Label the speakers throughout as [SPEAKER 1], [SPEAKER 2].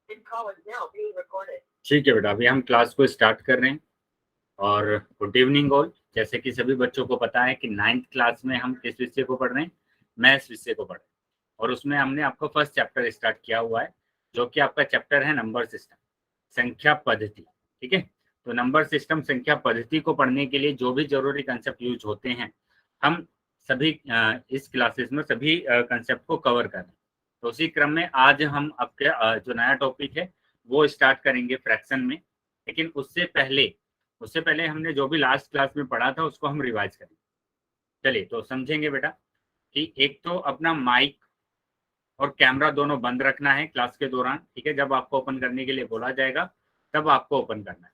[SPEAKER 1] ठीक है बेटा, अभी हम क्लास को स्टार्ट कर रहे हैं। और गुड इवनिंग ऑल। जैसे कि सभी बच्चों को पता है कि 9th क्लास में हम किस विषय को पढ़ रहे हैं, मैथ्स विषय को पढ़ रहे हैं। और उसमें हमने आपको फर्स्ट चैप्टर स्टार्ट किया हुआ है, जो कि आपका चैप्टर है नंबर सिस्टम, संख्या पद्धति। ठीक है, तो नंबर सिस्टम संख्या पद्धति को पढ़ने के लिए जो भी जरूरी कंसेप्ट यूज होते हैं, हम सभी इस क्लासेस में सभी कंसेप्ट को कवर कर रहे हैं। तो उसी क्रम में आज हम आपके जो नया टॉपिक है वो स्टार्ट करेंगे फ्रैक्शन में। लेकिन उससे पहले हमने जो भी लास्ट क्लास में पढ़ा था उसको हम रिवाइज करेंगे। चलिए तो समझेंगे बेटा कि एक तो अपना माइक और कैमरा दोनों बंद रखना है क्लास के दौरान। ठीक है, जब आपको ओपन करने के लिए बोला जाएगा तब आपको ओपन करना है।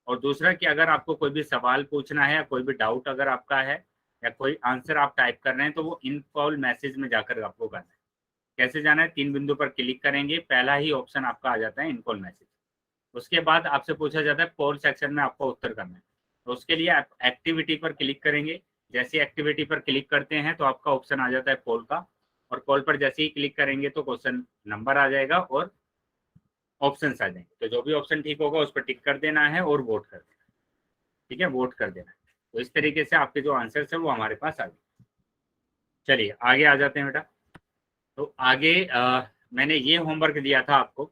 [SPEAKER 1] और दूसरा कि अगर आपको कोई भी सवाल पूछना है या कोई भी डाउट अगर आपका है या कोई आंसर आप टाइप कर रहे हैं तो वो इन कॉल मैसेज में जाकर आपको करना है। कैसे जाना है, 3 बिंदु पर क्लिक करेंगे, पहला ही ऑप्शन आपका आ जाता है इन कॉल मैसेज। उसके बाद आपसे पूछा जाता है पोल सेक्शन में आपको उत्तर करना है। तो उसके लिए आप एक्टिविटी पर क्लिक करेंगे। जैसे एक्टिविटी पर क्लिक करते हैं तो आपका ऑप्शन आ जाता है पोल का, और पोल पर जैसे ही क्लिक करेंगे तो क्वेश्चन नंबर आ जाएगा और ऑप्शन आ जाएंगे। तो जो भी ऑप्शन ठीक होगा उस पर टिक कर देना है और वोट कर देना। ठीक है, वोट कर देना है। तो इस तरीके से आपके जो आंसर्स है वो हमारे पास आ गए। चलिए आगे आ जाते हैं बेटा। तो आगे मैंने ये होमवर्क दिया था आपको।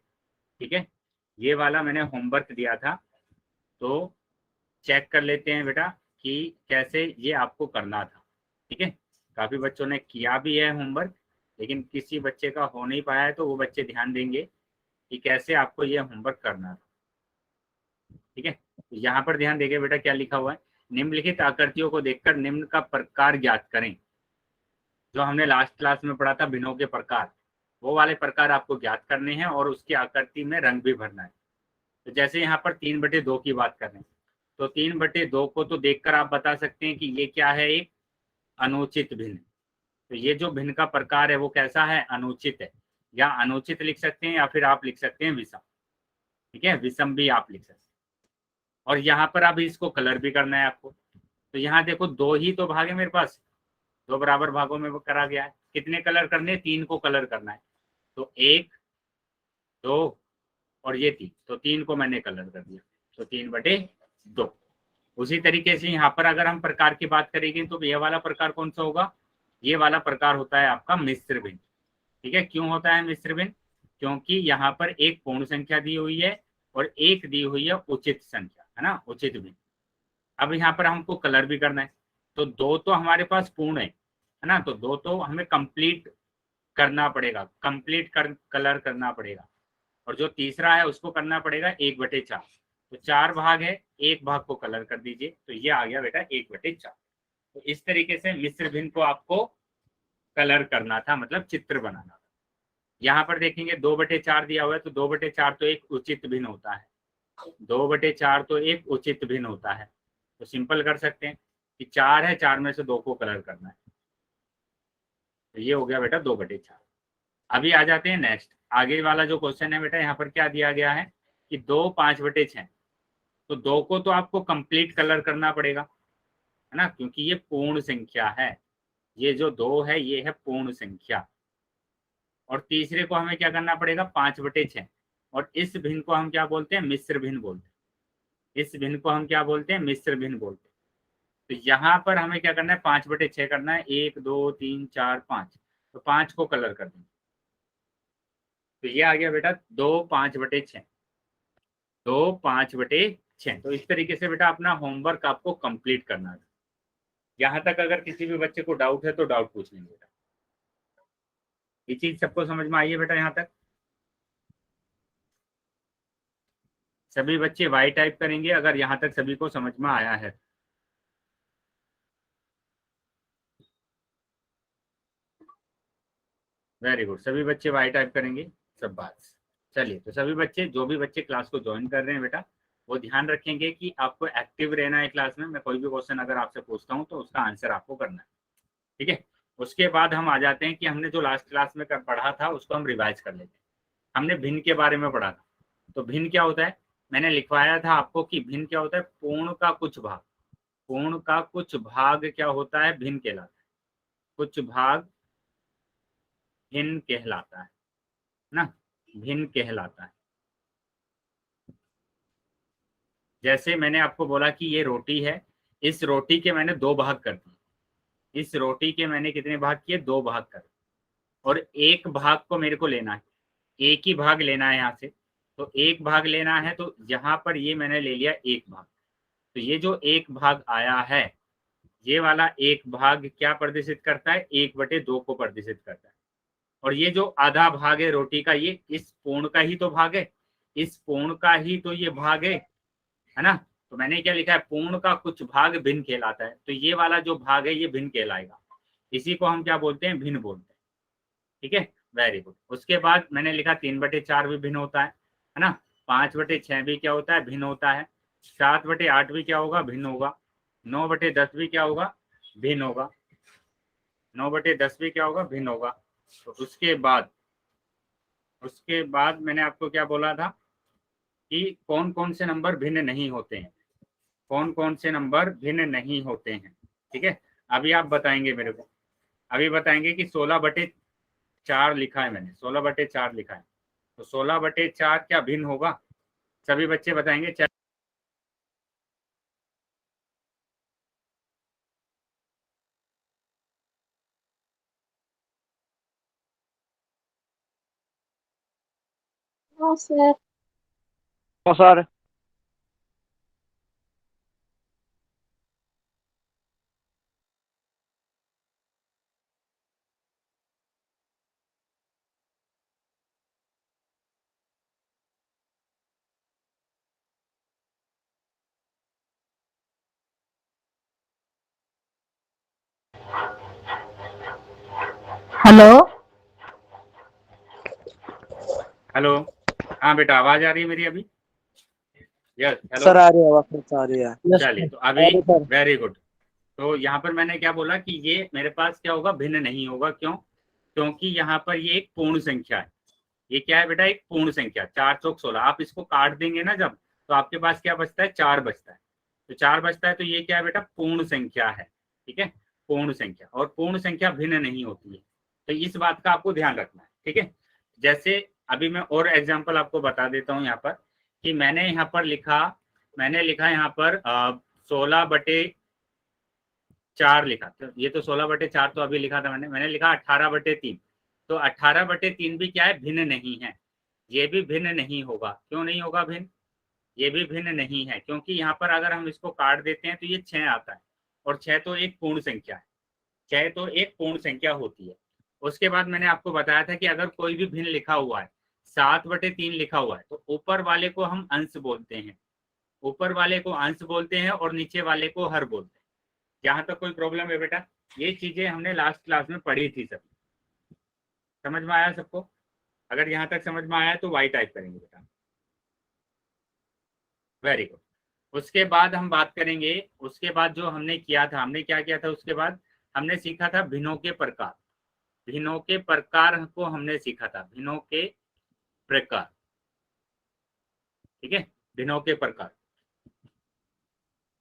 [SPEAKER 1] ठीक है, ये वाला मैंने होमवर्क दिया था, तो चेक कर लेते हैं बेटा कि कैसे ये आपको करना था। ठीक है, काफी बच्चों ने किया भी है होमवर्क, लेकिन किसी बच्चे का हो नहीं पाया है, तो वो बच्चे ध्यान देंगे कि कैसे आपको ये होमवर्क करना था। ठीक है, यहाँ पर ध्यान देंगे बेटा क्या लिखा हुआ है, निम्नलिखित आकृतियों को देखकर निम्न का प्रकार ज्ञात करें। जो हमने लास्ट क्लास में पढ़ा था भिन्नों के प्रकार, वो वाले प्रकार आपको ज्ञात करने हैं और उसकी आकृति में रंग भी भरना है। तो जैसे यहाँ पर 3/2 की बात कर रहे हैं, तो 3/2 को तो देखकर आप बता सकते हैं कि ये क्या है, एक अनुचित भिन्न। तो ये जो भिन्न का प्रकार है वो कैसा है, अनुचित है। या अनुचित लिख सकते हैं या फिर आप लिख सकते हैं विषम। ठीक है, विषम भी आप लिख सकते हैं। और यहाँ पर अभी इसको कलर भी करना है आपको। तो यहाँ देखो 2 ही तो भाग है मेरे पास, 2 बराबर भागों में वो करा गया है। कितने कलर करने, 3 को कलर करना है। तो 1, 2 और ये 3, तो 3 को मैंने कलर कर दिया, तो 3/2। उसी तरीके से यहाँ पर अगर हम प्रकार की बात करेंगे तो ये वाला प्रकार कौन सा होगा, ये वाला प्रकार होता है आपका मिश्र भिन्न। ठीक है, क्यों होता है मिश्र भिन्न, क्योंकि यहाँ पर एक पूर्ण संख्या दी हुई है और एक दी हुई है उचित संख्या, है ना, उचित भिन्न। अब यहाँ पर हमको कलर भी करना है, तो 2 तो हमारे पास पूर्ण है ना, तो 2 तो हमें कंप्लीट करना पड़ेगा, कलर करना पड़ेगा। और जो तीसरा है उसको करना पड़ेगा 1/4। तो 4 भाग है, 1 भाग को कलर कर दीजिए, तो ये आ गया बेटा 1/4। तो इस तरीके से मिश्र भिन्न को आपको कलर करना था, मतलब चित्र बनाना था। यहाँ पर देखेंगे 2/4 दिया हुआ है, तो 2/4 तो एक उचित भिन्न होता है, 2/4 तो एक उचित भिन्न होता है। तो सिंपल कर सकते हैं कि 4 है, 4 में से 2 को कलर करना है, तो ये हो गया बेटा 2/4। अभी आ जाते हैं नेक्स्ट, आगे वाला जो क्वेश्चन है बेटा, यहाँ पर क्या दिया गया है कि 2 5/6। तो 2 को तो आपको कंप्लीट कलर करना पड़ेगा, है ना, क्योंकि ये पूर्ण संख्या है। ये जो 2 है ये है पूर्ण संख्या। और तीसरे को हमें क्या करना पड़ेगा, 5/6। और इस भिन्न को हम क्या बोलते हैं, मिश्र भिन्न बोलते हैं। इस भिन्न को हम क्या बोलते हैं, मिश्र भिन्न बोलते हैं। तो यहाँ पर हमें क्या करना है, 5/6 करना है, 1 2 3 4 5। तो 5 को कलर कर देंगे, तो ये आ गया बेटा 2 5/6, 2 5/6। तो इस तरीके से बेटा अपना होमवर्क आपको कंप्लीट करना है। यहाँ तक अगर किसी भी बच्चे को डाउट है तो डाउट पूछ लेंगे बेटा। ये चीज सबको समझ में आई है बेटा यहाँ तक? सभी बच्चे वाई टाइप करेंगे अगर यहाँ तक सभी को समझ में आया है। वेरी गुड, सभी बच्चे वाई टाइप करेंगे सब बात। चलिए, तो सभी बच्चे, जो भी बच्चे क्लास को ज्वाइन कर रहे हैं बेटा, वो ध्यान रखेंगे कि आपको एक्टिव रहना है क्लास में। मैं कोई भी क्वेश्चन अगर आपसे पूछता हूँ तो उसका आंसर आपको करना है। ठीक है, उसके बाद हम आ जाते हैं कि हमने जो लास्ट क्लास में पढ़ा था उसको हम रिवाइज कर लेते हैं। हमने भिन्न के बारे में पढ़ा था। तो भिन्न क्या होता है, मैंने लिखवाया था आपको कि भिन्न क्या होता है, पूर्ण का कुछ भाग। पूर्ण का कुछ भाग क्या होता है, भिन्न कहलाता है। कुछ भाग भिन्न कहलाता है ना, भिन्न कहलाता है। जैसे मैंने आपको बोला कि ये रोटी है, इस रोटी के मैंने 2 भाग कर दिए, इस रोटी के मैंने कितने भाग किए, 2 भाग कर, और एक भाग को मेरे को लेना है, एक ही भाग लेना है यहाँ से, तो एक भाग लेना है, तो यहाँ पर ये मैंने ले लिया एक भाग, तो ये जो एक भाग आया है, ये वाला एक भाग क्या प्रदर्शित करता है, 1/2 को प्रदर्शित करता है। और ये जो आधा भाग है रोटी का, ये इस पूर्ण का ही तो भाग है, इस पूर्ण का ही तो ये भाग है ना। तो मैंने क्या लिखा है, पूर्ण का कुछ भाग भिन्न कहलाता है, तो ये वाला जो भाग है ये भिन्न कहलाएगा, इसी को हम क्या बोलते हैं, भिन्न बोलते हैं। ठीक है, वेरी गुड। उसके बाद मैंने लिखा 3/4 भी भिन्न होता है ना, 5/6 भी क्या होता है, भिन्न होता है, 7/8 भी क्या होगा, भिन्न होगा, 9/10 भी क्या होगा, भिन्न होगा, 9/10 भी क्या होगा, भिन्न होगा। तो उसके बाद मैंने आपको क्या बोला था कि कौन कौन से नंबर भिन्न नहीं होते हैं, कौन कौन से नंबर भिन्न नहीं होते हैं। ठीक है, अभी आप बताएंगे मेरे को, अभी बताएंगे कि 16/4 लिखा है मैंने, 16/4 लिखा है, तो 16/4 क्या भिन्न होगा, सभी बच्चे बताएंगे।
[SPEAKER 2] हाँ सर।
[SPEAKER 3] हाँ सर।
[SPEAKER 2] हेलो।
[SPEAKER 1] हेलो, हाँ बेटा, आवाज आ रही है मेरी अभी, यस, हेलो,
[SPEAKER 3] सर आ रही है, आवाज आ रही है।
[SPEAKER 2] यस
[SPEAKER 1] चलिए,
[SPEAKER 2] सर।
[SPEAKER 1] तो अभी
[SPEAKER 3] अरे सर।
[SPEAKER 1] Very good. तो यहाँ पर मैंने क्या बोला कि ये मेरे पास क्या होगा, भिन्न नहीं होगा, क्यों, क्योंकि यहाँ पर ये एक पूर्ण संख्या है, ये क्या है बेटा, एक पूर्ण संख्या, 4×4=16, आप इसको काट देंगे ना जब, तो आपके पास क्या बचता है, 4 बचता है, तो 4 बचता है, तो ये क्या है बेटा, पूर्ण संख्या है। ठीक है, पूर्ण संख्या, और पूर्ण संख्या भिन्न नहीं होती है, तो इस बात का आपको ध्यान रखना है। ठीक है, जैसे अभी मैं और एग्जाम्पल आपको बता देता हूँ यहाँ पर, कि मैंने लिखा यहाँ पर 16/4 लिखा, तो ये तो 16/4 तो अभी लिखा था मैंने लिखा 18/3, तो 18/3 भी क्या है, भिन्न नहीं है, ये भी भिन्न नहीं होगा, क्यों नहीं होगा भिन्न, ये भी भिन्न नहीं है, क्योंकि यहाँ पर अगर हम इसको काट देते हैं तो ये 6 आता है, और 6 तो एक पूर्ण संख्या है, 6 तो एक पूर्ण संख्या होती है। उसके बाद मैंने आपको बताया था कि अगर कोई भी भिन्न लिखा हुआ है, 7/3 लिखा हुआ है, तो ऊपर वाले को हम अंश बोलते हैं, ऊपर वाले को अंश बोलते हैं, और नीचे वाले को हर बोलते हैं। यहाँ तक कोई प्रॉब्लम है बेटा, ये चीजें हमने लास्ट क्लास में पढ़ी थी, सब समझ में आया सबको, अगर यहाँ तक समझ में आया तो वाई टाइप करेंगे बेटा, वेरी गुड। उसके बाद हम बात करेंगे, उसके बाद जो हमने किया था, हमने क्या किया था, उसके बाद हमने सीखा था भिन्नों के प्रकार, भिन्नों के प्रकार को हमने सीखा था, भिन्नों के प्रकार। ठीक है, भिन्नों के प्रकार,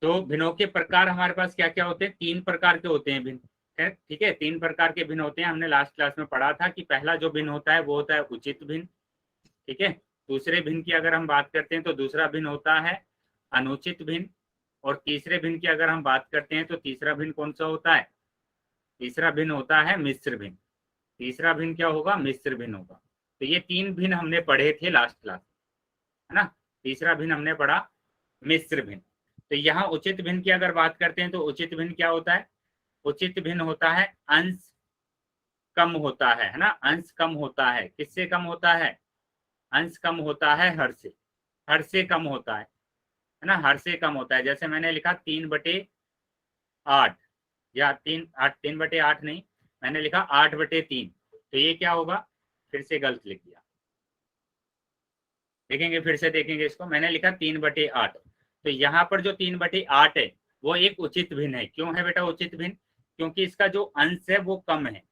[SPEAKER 1] तो भिन्नों के प्रकार हमारे पास क्या क्या होते हैं, 3 प्रकार के होते हैं भिन्न। ठीक है, 3 प्रकार के भिन्न होते हैं, हमने लास्ट क्लास में पढ़ा था कि पहला जो भिन्न होता है वो होता है उचित भिन्न। ठीक है, दूसरे भिन्न की अगर हम बात करते हैं तो दूसरा भिन्न होता है अनुचित भिन्न, और तीसरे भिन्न की अगर हम बात करते हैं तो तीसरा भिन्न कौन सा होता है, तीसरा भिन्न होता है मिश्र भिन्न, तीसरा भिन्न क्या होगा, मिश्र भिन्न होगा। तो ये 3 भिन्न हमने पढ़े थे लास्ट क्लास, है ना। तीसरा भिन्न हमने पढ़ा मिश्र भिन्न। तो यहाँ उचित भिन्न की अगर बात करते हैं तो उचित भिन्न क्या होता है, उचित भिन्न होता है अंश कम होता है ना, अंश कम होता है, किससे कम होता है, अंश कम होता है हर से कम होता है ना, हर से कम होता है। जैसे मैंने लिखा 3/8, या 3/8 नहीं, मैंने लिखा 8/3, तो ये क्या होगा, फिर से गलत लिख दिया, देखेंगे फिर से देखेंगे इसको, मैंने लिखा 3/8, तो यहाँ पर जो 3/8 है वो एक उचित भिन्न है। क्यों है बेटा उचित भिन्न, क्योंकि इसका जो अंश है वो कम है,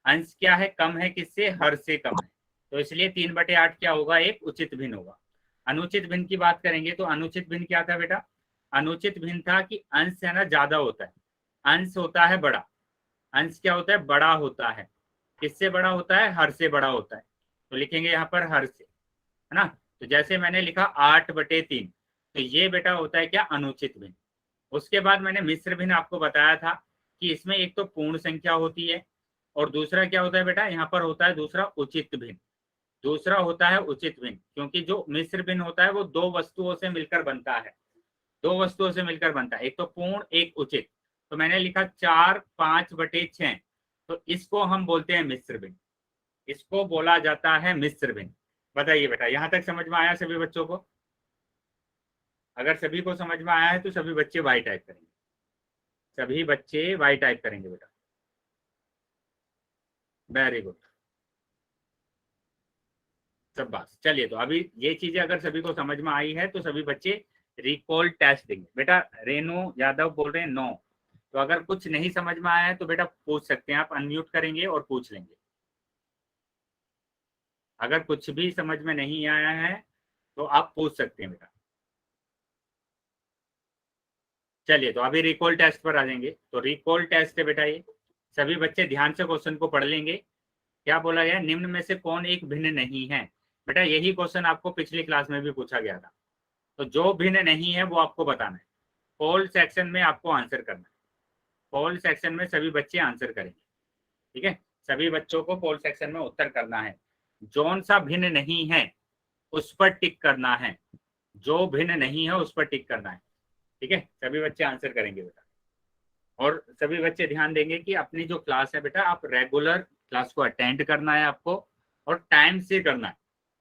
[SPEAKER 1] अंश क्या है, कम है, किससे, हर से कम है, तो इसलिए 3/8 क्या होगा, एक उचित भिन्न होगा। अनुचित भिन्न की बात करेंगे तो अनुचित भिन्न क्या था बेटा, अनुचित भिन्न था कि अंश है ना ज्यादा होता है, अंश होता है बड़ा, अंश क्या होता है, बड़ा होता है, किससे बड़ा होता है, हर से बड़ा होता है, तो लिखेंगे यहाँ पर हर से, है ना। तो जैसे मैंने लिखा 8/3, तो ये बेटा होता है क्या, अनुचित भिन्न। उसके बाद मैंने मिश्र भिन्न आपको बताया था कि इसमें एक तो पूर्ण संख्या होती है और दूसरा क्या होता है बेटा, यहाँ पर होता है दूसरा उचित भिन्न। दूसरा होता है उचित भिन्न, क्योंकि जो मिश्र भिन्न होता है वो दो वस्तुओं से मिलकर बनता है, दो वस्तुओं से मिलकर बनता है, एक तो पूर्ण एक उचित। तो मैंने लिखा 4/5/6, तो इसको हम बोलते हैं मिश्र भिन्न, इसको बोला जाता है मिश्र भिन्न। बताइए बेटा, यहां तक समझ में आया सभी बच्चों को? अगर सभी को समझ में आया है तो सभी बच्चे वाई टाइप करेंगे, सभी बच्चे वाई टाइप करेंगे बेटा। वेरी गुड, सब बात। चलिए, तो अभी ये चीजें अगर सभी को समझ में आई है तो सभी बच्चे रिकॉल टेस्ट देंगे। बेटा रेणु यादव बोल रहे हैं नो, तो अगर कुछ नहीं समझ में आया है तो बेटा पूछ सकते हैं, आप अनम्यूट करेंगे और पूछ लेंगे। अगर कुछ भी समझ में नहीं आया है तो आप पूछ सकते हैं बेटा। चलिए, तो अभी रिकॉल टेस्ट पर आ जाएंगे। तो रिकॉल टेस्ट है बेटा, ये सभी बच्चे ध्यान से क्वेश्चन को पढ़ लेंगे। क्या बोला गया, निम्न में से कौन एक भिन्न नहीं है। बेटा यही क्वेश्चन आपको पिछली क्लास में भी पूछा गया था। तो जो भिन्न नहीं है वो आपको बताना है, पोल सेक्शन में आपको आंसर करना है। पोल सेक्शन में सभी बच्चे आंसर करेंगे, ठीक है। सभी बच्चों को पोल सेक्शन में उत्तर करना है। जौन सा भिन्न नहीं है उस पर टिक करना है, जो भिन्न नहीं है उस पर टिक करना है, ठीक है। सभी बच्चे आंसर करेंगे बेटा। और सभी बच्चे ध्यान देंगे कि अपनी जो क्लास है बेटा, आप रेगुलर क्लास को अटेंड करना है आपको, और टाइम से करना है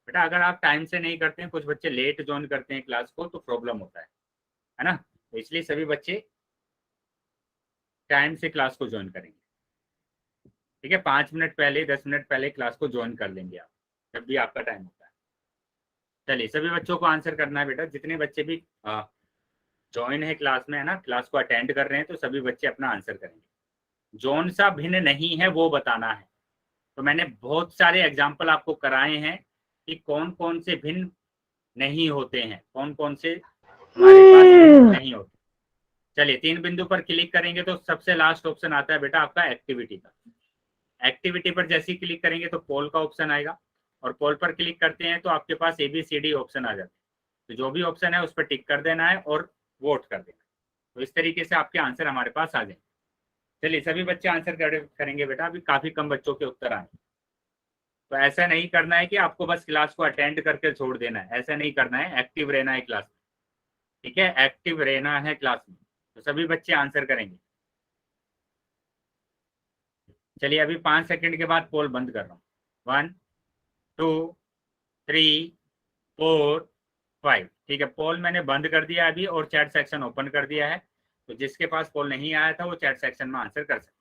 [SPEAKER 1] बेटा। अगर आप टाइम से नहीं करते हैं, कुछ बच्चे लेट ज्वाइन करते हैं क्लास को, तो प्रॉब्लम होता है ना। तो इसलिए सभी बच्चे टाइम से क्लास को ज्वाइन करेंगे, ठीक है। 5 मिनट पहले 10 मिनट पहले क्लास को ज्वाइन कर लेंगे आप, जब भी आपका टाइम होता है। चलिए, सभी बच्चों को आंसर करना है बेटा। जितने बच्चे भी ज्वाइन है क्लास में, है ना, क्लास को अटेंड कर रहे हैं, तो सभी बच्चे अपना आंसर करेंगे। जौन सा भिन्न नहीं है वो बताना है। तो मैंने बहुत सारे एग्जाम्पल आपको कराए हैं कि कौन कौन से भिन्न नहीं होते हैं, कौन कौन से हमारे पास भिन्न नहीं होते। चलिए, 3 बिंदु पर क्लिक करेंगे तो सबसे लास्ट ऑप्शन आता है बेटा आपका एक्टिविटी का। एक्टिविटी पर जैसे ही क्लिक करेंगे तो पोल का ऑप्शन आएगा, और पोल पर क्लिक करते हैं तो आपके पास ABCD ऑप्शन आ जाते हैं। तो जो भी ऑप्शन है उस पर टिक कर देना है और वोट कर देना। तो इस तरीके से आपके आंसर हमारे पास आ जाएंगे। चलिए, सभी बच्चे आंसर करेंगे बेटा। अभी काफी कम बच्चों के उत्तर आए, तो ऐसा नहीं करना है कि आपको बस क्लास को अटेंड करके छोड़ देना है, ऐसा नहीं करना है। एक्टिव रहना है क्लास में, ठीक है, एक्टिव रहना है क्लास में। तो सभी बच्चे आंसर करेंगे। चलिए, अभी 5 सेकंड के बाद पोल बंद कर रहा हूँ। 1 2 3 4 5, ठीक है। पोल मैंने बंद कर दिया अभी, और चैट सेक्शन ओपन कर दिया है। तो जिसके पास पोल नहीं आया था वो चैट सेक्शन में आंसर कर सकते।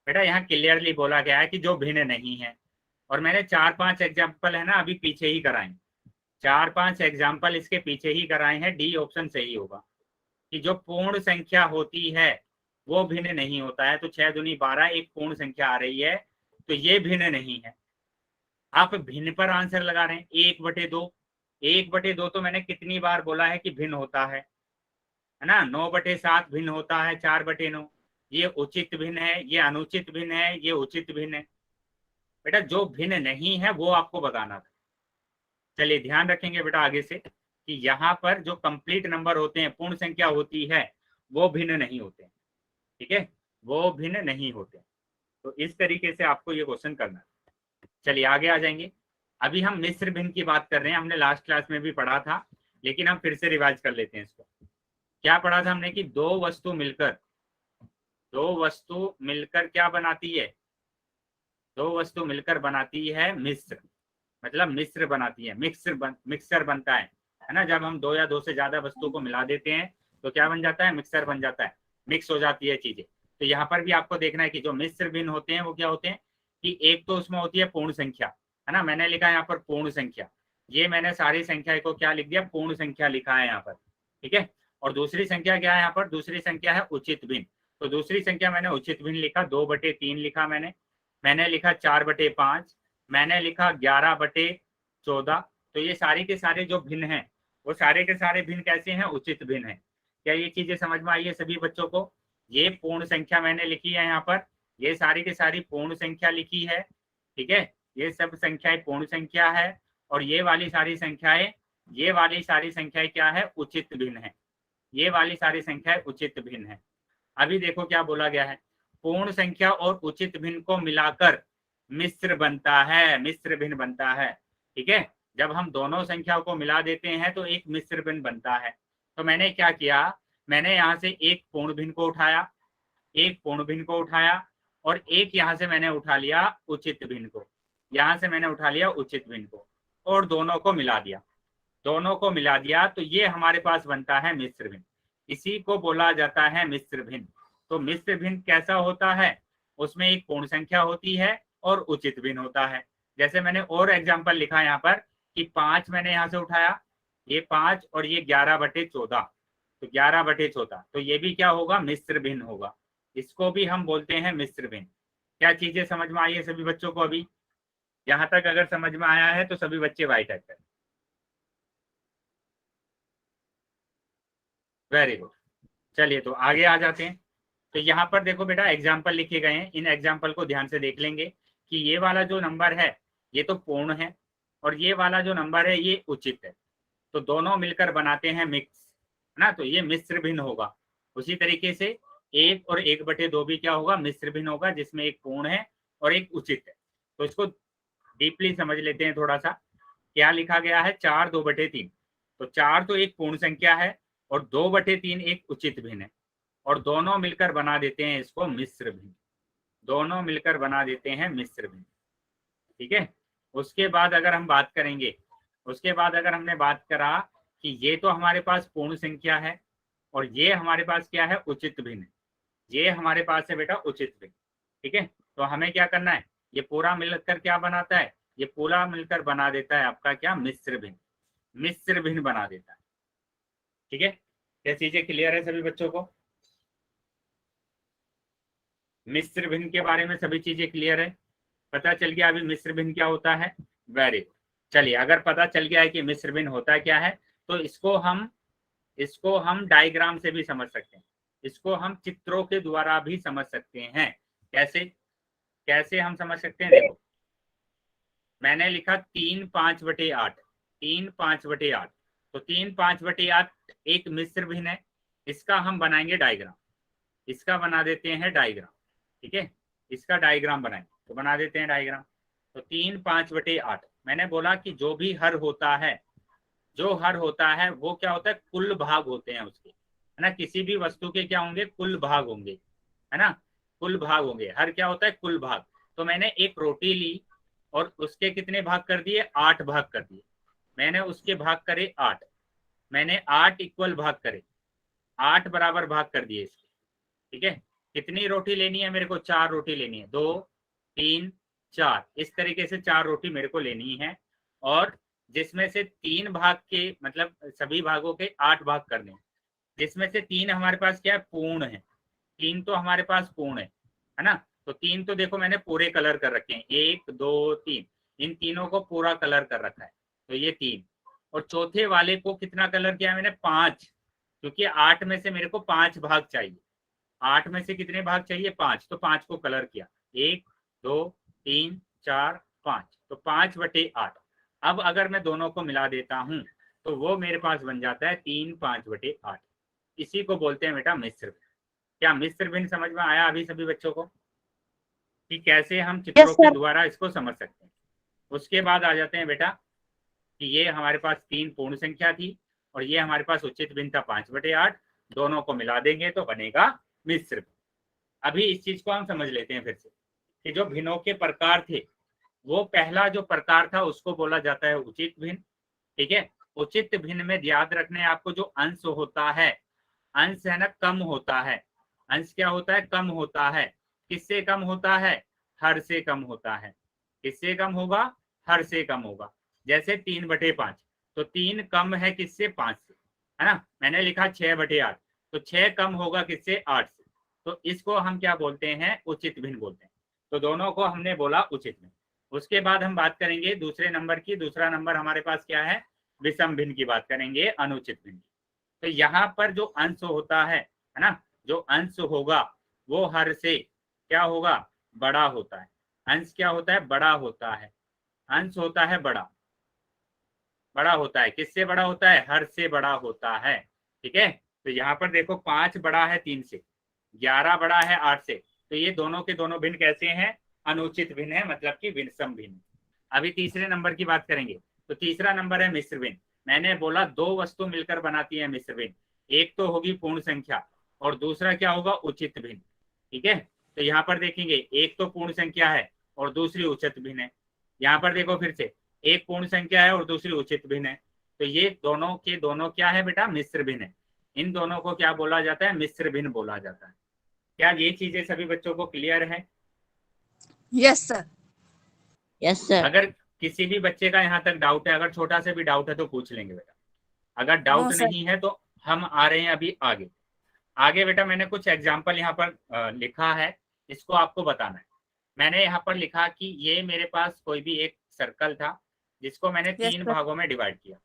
[SPEAKER 1] बेटा यहाँ क्लियरली बोला गया है कि जो भिन्न नहीं है, और मैंने 4-5 एग्जाम्पल है ना अभी पीछे ही कराए, 4-5 एग्जाम्पल इसके पीछे ही कराए हैं। डी ऑप्शन सही होगा कि जो पूर्ण संख्या होती है वो भिन्न नहीं होता है। तो 6 दूनी 12 एक पूर्ण संख्या आ रही है, तो ये भिन्न नहीं है। आप भिन्न पर आंसर लगा रहे हैं। 1/2, 1/2 तो मैंने कितनी बार बोला है कि भिन्न होता है ना। 9/7 भिन्न होता है, 4/9। ये उचित भिन्न है, ये अनुचित भिन्न है, ये उचित भिन्न है। बेटा जो भिन्न नहीं है वो आपको बताना था। चलिए, ध्यान रखेंगे बेटा आगे से कि यहाँ पर जो कंप्लीट नंबर होते हैं, पूर्ण संख्या होती है, वो भिन्न नहीं होते हैं, ठीक है, वो भिन्न नहीं होते। तो इस तरीके से आपको ये क्वेश्चन करना है। चलिए आगे आ जाएंगे। अभी हम मिश्र भिन्न की बात कर रहे हैं। हमने लास्ट क्लास में भी पढ़ा था, लेकिन हम फिर से रिवाइज कर लेते हैं इसको। क्या पढ़ा था हमने कि दो वस्तु मिलकर क्या बनाती है, दो वस्तु मिलकर बनाती है मिश्र, मतलब मिश्र बनाती है, मिक्सर बनता है ना। जब हम 2 या 2 से ज्यादा वस्तु को मिला देते हैं तो क्या बन जाता है, मिक्सर बन जाता है, मिक्स हो जाती है चीजें। तो यहाँ पर भी आपको देखना है कि जो मिश्र भिन्न होते हैं वो क्या होते हैं कि एक तो उसमें होती है पूर्ण संख्या, है ना। मैंने लिखा है यहाँ पर पूर्ण संख्या, ये मैंने सारी संख्या को क्या लिख दिया, पूर्ण संख्या लिखा है यहाँ पर, ठीक है। और दूसरी संख्या क्या है यहाँ पर, दूसरी संख्या है उचित भिन्न। तो दूसरी संख्या मैंने उचित भिन्न लिखा, 2/3 लिखा मैंने लिखा 4/5, मैंने लिखा 11/14। तो ये सारे के सारे जो भिन्न हैं वो सारे के सारे भिन्न कैसे हैं, उचित भिन्न है। क्या ये चीजें समझ में आई है सभी बच्चों को? ये पूर्ण संख्या मैंने लिखी है यहाँ पर, ये सारी की सारी पूर्ण संख्या लिखी है, ठीक है। ये सब संख्याएं पूर्ण संख्या है, और ये वाली सारी संख्याएं ये वाली सारी संख्याएं क्या है, उचित भिन्न है। ये वाली सारी संख्याएं उचित भिन्न है। अभी देखो क्या बोला गया है, पूर्ण संख्या और उचित भिन्न को मिलाकर मिश्र बनता है, मिश्र भिन्न बनता है। ठीक है, जब हम दोनों संख्याओं को मिला देते हैं तो एक मिश्र भिन्न बनता है। तो मैंने क्या किया, मैंने यहाँ से एक पूर्ण भिन्न को उठाया, एक पूर्ण भिन्न को उठाया, और एक यहाँ से मैंने उठा लिया उचित भिन्न को, यहाँ से मैंने उठा लिया उचित भिन्न को, और दोनों को मिला दिया, दोनों को मिला दिया, तो ये हमारे पास बनता है मिश्र भिन्न। इसी को बोला जाता है मिश्र भिन्न। तो मिश्र भिन्न कैसा होता है, उसमें एक पूर्ण संख्या होती है और उचित भिन्न होता है। जैसे मैंने और एग्जांपल लिखा यहाँ पर कि 5 मैंने यहाँ से उठाया, ये 5 और ये 11/14, तो 11/14, तो ये भी क्या होगा, मिश्र भिन्न होगा। इसको भी हम बोलते हैं मिश्र भिन्न। क्या चीजें समझ में आई है सभी बच्चों को? अभी यहाँ तक अगर समझ में आया है तो सभी बच्चे वाई टाइप करें। Very good. चलिए तो आगे आ जाते हैं। तो यहाँ पर देखो बेटा एग्जाम्पल लिखे गए हैं, इन एग्जाम्पल को ध्यान से देख लेंगे कि ये वाला जो नंबर है ये तो पूर्ण है, और ये वाला जो नंबर है ये उचित है। तो दोनों मिलकर बनाते हैं मिक्स, है ना, तो ये मिश्र भिन्न होगा। उसी तरीके से 1 और 1/2 भी क्या होगा, मिश्र भिन्न होगा, जिसमें एक पूर्ण है और एक उचित है। तो इसको डीपली समझ लेते हैं थोड़ा सा। क्या लिखा गया है, 4 2/3। तो 4 तो एक पूर्ण संख्या है और 2/3 एक उचित भिन्न है, और दोनों मिलकर बना देते हैं इसको मिश्र भिन्न। दोनों मिलकर बना देते हैं मिश्र भिन्न। ठीक है, उसके बाद अगर हम बात करेंगे, उसके बाद अगर हमने बात करा कि ये तो हमारे पास पूर्ण संख्या है और ये हमारे पास क्या है, उचित भिन्न। ये हमारे पास है बेटा उचित भिन्न। ठीक है, तो हमें क्या करना है, ये पूरा मिलकर क्या बनाता है, ये पूरा मिलकर बना देता है आपका क्या, मिश्र भिन्न। मिश्र भिन्न बना देता है। ठीक है, क्या चीजें क्लियर है सभी बच्चों को? मिश्र भिन्न के बारे में सभी चीजें क्लियर है, पता चल गया अभी मिश्र भिन्न क्या होता है? Very good. चलिए, अगर पता चल गया है कि मिश्र भिन्न होता क्या है, तो इसको हम डायग्राम से भी समझ सकते हैं, इसको हम चित्रों के द्वारा भी समझ सकते हैं। कैसे कैसे हम समझ सकते हैं? देखो, मैंने लिखा 3 5/8, 3 5/8, तो 3 5/8 एक मिश्र भिन्न है। इसका हम बनाएंगे डायग्राम, इसका बना देते हैं डायग्राम। ठीक है, इसका डायग्राम बनाएंगे, तो बना देते हैं डायग्राम। तो 3 5/8, मैंने बोला कि जो भी हर होता है, जो हर होता है वो क्या होता है, कुल भाग होते हैं उसके, है ना। किसी भी वस्तु के क्या होंगे, कुल भाग होंगे, है ना, कुल भाग होंगे। हर क्या होता है, कुल भाग। तो मैंने एक रोटी ली और उसके कितने भाग कर दिए, 8 भाग कर दिए। मैंने उसके भाग करे 8, मैंने 8 इक्वल भाग करे, 8 बराबर भाग कर दिए इसके। ठीक है, कितनी रोटी लेनी है मेरे को, 4 रोटी लेनी है, 2 3 4, इस तरीके से 4 रोटी मेरे को लेनी है। और जिसमें से 3 भाग के, मतलब सभी भागों के 8 भाग करने हैं, जिसमें से 3 हमारे पास क्या है, पूर्ण है। 3 तो हमारे पास पूर्ण है ना। तो 3 तो देखो मैंने पूरे कलर कर रखे हैं, 1 2 3, इन तीनों को पूरा कलर कर रखा है, तो ये 3। और चौथे वाले को कितना कलर किया मैंने, 5, क्योंकि 8 में से मेरे को 5 भाग चाहिए। 8 में से कितने भाग चाहिए, 5, तो 5 को कलर किया, 1 2 3 4 5, तो 5/8। अब अगर मैं दोनों को मिला देता हूं तो वो मेरे पास बन जाता है 3 5/8। इसी को बोलते हैं बेटा मिश्र भिन्न। क्या मिश्र भिन्न समझ में आया अभी सभी बच्चों को, कि कैसे हम चित्रों के द्वारा इसको समझ सकते हैं? उसके बाद आ जाते हैं बेटा कि ये हमारे पास 3 पूर्ण संख्या थी और ये हमारे पास उचित भिन्न था 5/8, दोनों को मिला देंगे तो बनेगा मिश्र भिन्न। अभी इस चीज को हम समझ लेते हैं फिर से, कि जो भिन्नों के प्रकार थे, वो पहला जो प्रकार था उसको बोला जाता है उचित भिन्न। ठीक है, उचित भिन्न में याद रखने आपको, जो अंश होता है, अंश है ना, कम होता है। अंश क्या होता है, कम होता है। किससे कम होता है, हर से कम होता है। किससे कम होगा, हर से कम होगा। जैसे 3/5, तो 3 कम है किससे, 5 से, है ना। मैंने लिखा 6/8, तो 6 कम होगा किससे, 8 से। तो इसको हम क्या बोलते हैं, उचित भिन्न बोलते हैं। तो दोनों को हमने बोला उचित भिन्न। उसके बाद हम बात करेंगे दूसरे नंबर की। दूसरा नंबर हमारे पास क्या है, विषम भिन्न की बात करेंगे, अनुचित भिन्न। तो यहाँ पर जो अंश होता है ना, जो अंश होगा वो हर से क्या होगा, बड़ा होता है। अंश क्या होता है, बड़ा होता है। अंश होता है बड़ा, बड़ा होता है। किससे बड़ा होता है? हर से बड़ा होता है। ठीक है, तो यहाँ पर देखो 5 बड़ा है 3 से, 11 बड़ा है 8 से, तो ये दोनों के दोनों भिन्न कैसे हैं? अनुचित भिन्न है, मतलब कि विषम भिन्न। अभी तीसरे नंबर की बात करेंगे, तो तीसरा नंबर है मिश्र भिन्न। मैंने बोला दो वस्तु मिलकर बनाती है मिश्र भिन्न, एक तो होगी पूर्ण संख्या और दूसरा क्या होगा? उचित भिन्न। ठीक है, तो यहाँ पर देखेंगे एक तो पूर्ण संख्या है और दूसरी उचित भिन्न है। यहाँ पर देखो फिर से, एक पूर्ण संख्या है और दूसरी उचित भिन्न है, तो ये दोनों के दोनों क्या है बेटा? मिश्र भिन्न है। इन दोनों को क्या बोला जाता है? मिश्र भिन्न बोला जाता है। क्या ये चीजें सभी बच्चों को क्लियर है?
[SPEAKER 4] Yes sir.
[SPEAKER 2] Yes sir.
[SPEAKER 1] अगर किसी भी बच्चे का यहाँ तक डाउट है, अगर छोटा से भी डाउट है तो पूछ लेंगे बेटा। अगर डाउट नहीं है तो हम आ रहे हैं अभी आगे। आगे बेटा मैंने कुछ एग्जाम्पल यहाँ पर लिखा है, इसको आपको बताना है। मैंने यहाँ पर लिखा कि ये मेरे पास कोई भी एक सर्कल था जिसको मैंने 3 भागों में डिवाइड किया।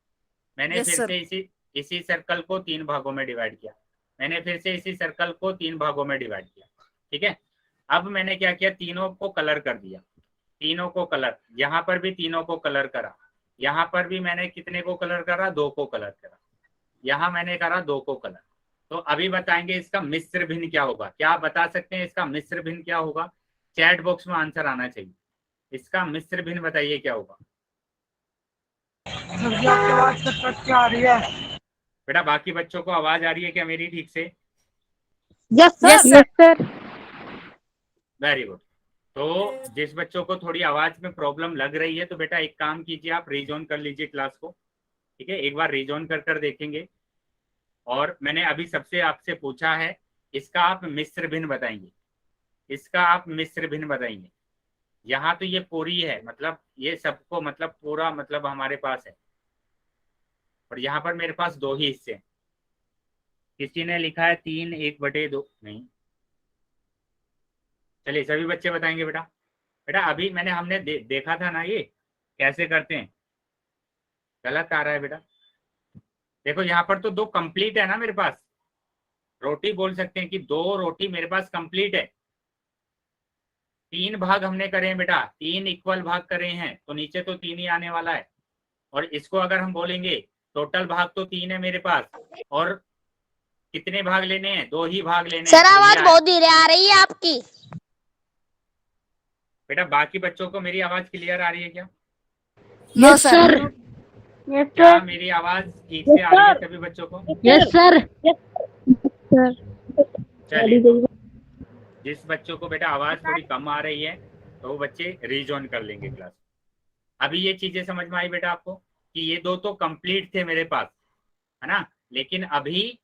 [SPEAKER 1] मैंने फिर से इसी सर्कल को 3 भागों में डिवाइड किया। मैंने फिर से इसी सर्कल को 3 भागों में डिवाइड किया। ठीक है, अब मैंने क्या किया? तीनों को कलर कर दिया। तीनों को कलर, यहाँ पर भी तीनों को कलर करा, यहाँ पर भी मैंने कितने को कलर करा? 2 को कलर करा, यहाँ मैंने करा 2 को कलर। तो अभी बताएंगे इसका मिश्र भिन्न क्या होगा। क्या बता सकते हैं इसका मिश्र भिन्न क्या होगा? चैट बॉक्स में आंसर आना चाहिए। इसका मिश्र भिन्न बताइए क्या होगा?
[SPEAKER 3] सर जी आपकी आवाज कट के आ रही है।
[SPEAKER 1] बेटा बाकी बच्चों को आवाज आ रही है क्या मेरी ठीक से?
[SPEAKER 2] Yes sir.
[SPEAKER 1] Very good. तो जिस बच्चों को थोड़ी आवाज में प्रॉब्लम लग रही है तो बेटा एक काम कीजिए, आप रीजोन कर लीजिए क्लास को। ठीक है, एक बार रीजोन कर देखेंगे। और मैंने अभी सबसे आपसे पूछा है, इसका आप मिश्र भिन्न बताएंगे। इसका आप मिश्र भिन्न बताएंगे। यहाँ तो ये पूरी है, मतलब ये सबको मतलब पूरा मतलब हमारे पास है, और यहाँ पर मेरे पास 2 ही हिस्से हैं। किसी ने लिखा है 3 1/2 नहीं। चलिए सभी बच्चे बताएंगे बेटा। बेटा अभी हमने देखा था ना ये कैसे करते हैं। गलत आ रहा है बेटा। देखो यहाँ पर तो 2 कंप्लीट है ना मेरे पास, रोटी बोल सकते हैं कि 2 रोटी मेरे पास कंप्लीट है। 3 भाग हमने करे हैं बेटा, 3 इक्वल भाग करे हैं, तो नीचे तो 3 ही आने वाला है। और इसको अगर हम बोलेंगे टोटल भाग तो 3 है मेरे पास, और कितने भाग लेने हैं? 2 ही भाग लेने हैं।
[SPEAKER 2] सर आवाज बहुत धीरे आ रही है आपकी।
[SPEAKER 1] बेटा बाकी बच्चों को मेरी आवाज क्लियर आ रही है क्या?
[SPEAKER 2] Yes sir.
[SPEAKER 1] क्या मेरी आवाज ठीक से आ रही है सभी बच्चों को?
[SPEAKER 2] Yes sir.
[SPEAKER 1] चलिए, जिस बच्चों को बेटा आवाज थोड़ी कम आ रही है तो वो बच्चे रीजॉइन कर लेंगे क्लास। अभी ये चीजें समझ में आई बेटा आपको कि ये 2 तो कंप्लीट थे मेरे पास, है ना, लेकिन अभी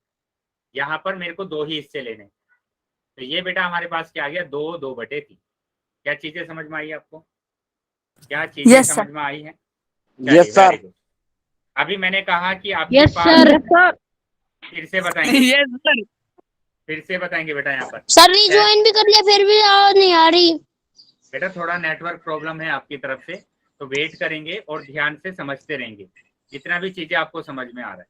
[SPEAKER 1] यहाँ पर मेरे को 2 ही हिस्से लेने। तो ये बेटा हमारे पास क्या आ गया? 2 2/3। क्या चीजें समझ में आई आपको? क्या चीजें समझ में आई है?
[SPEAKER 3] Yes sir.
[SPEAKER 1] अभी मैंने कहा कि आपके पास फिर से बताएंगे।
[SPEAKER 4] Yes sir.
[SPEAKER 1] फिर से बताएंगे बेटा यहाँ पर।
[SPEAKER 2] सर रिज्वाइन भी कर लिया फिर भी आवाज नहीं आ रही।
[SPEAKER 1] बेटा थोड़ा नेटवर्क प्रॉब्लम है आपकी तरफ से, तो वेट करेंगे और ध्यान से समझते रहेंगे जितना भी चीजें आपको समझ में आ रहा है,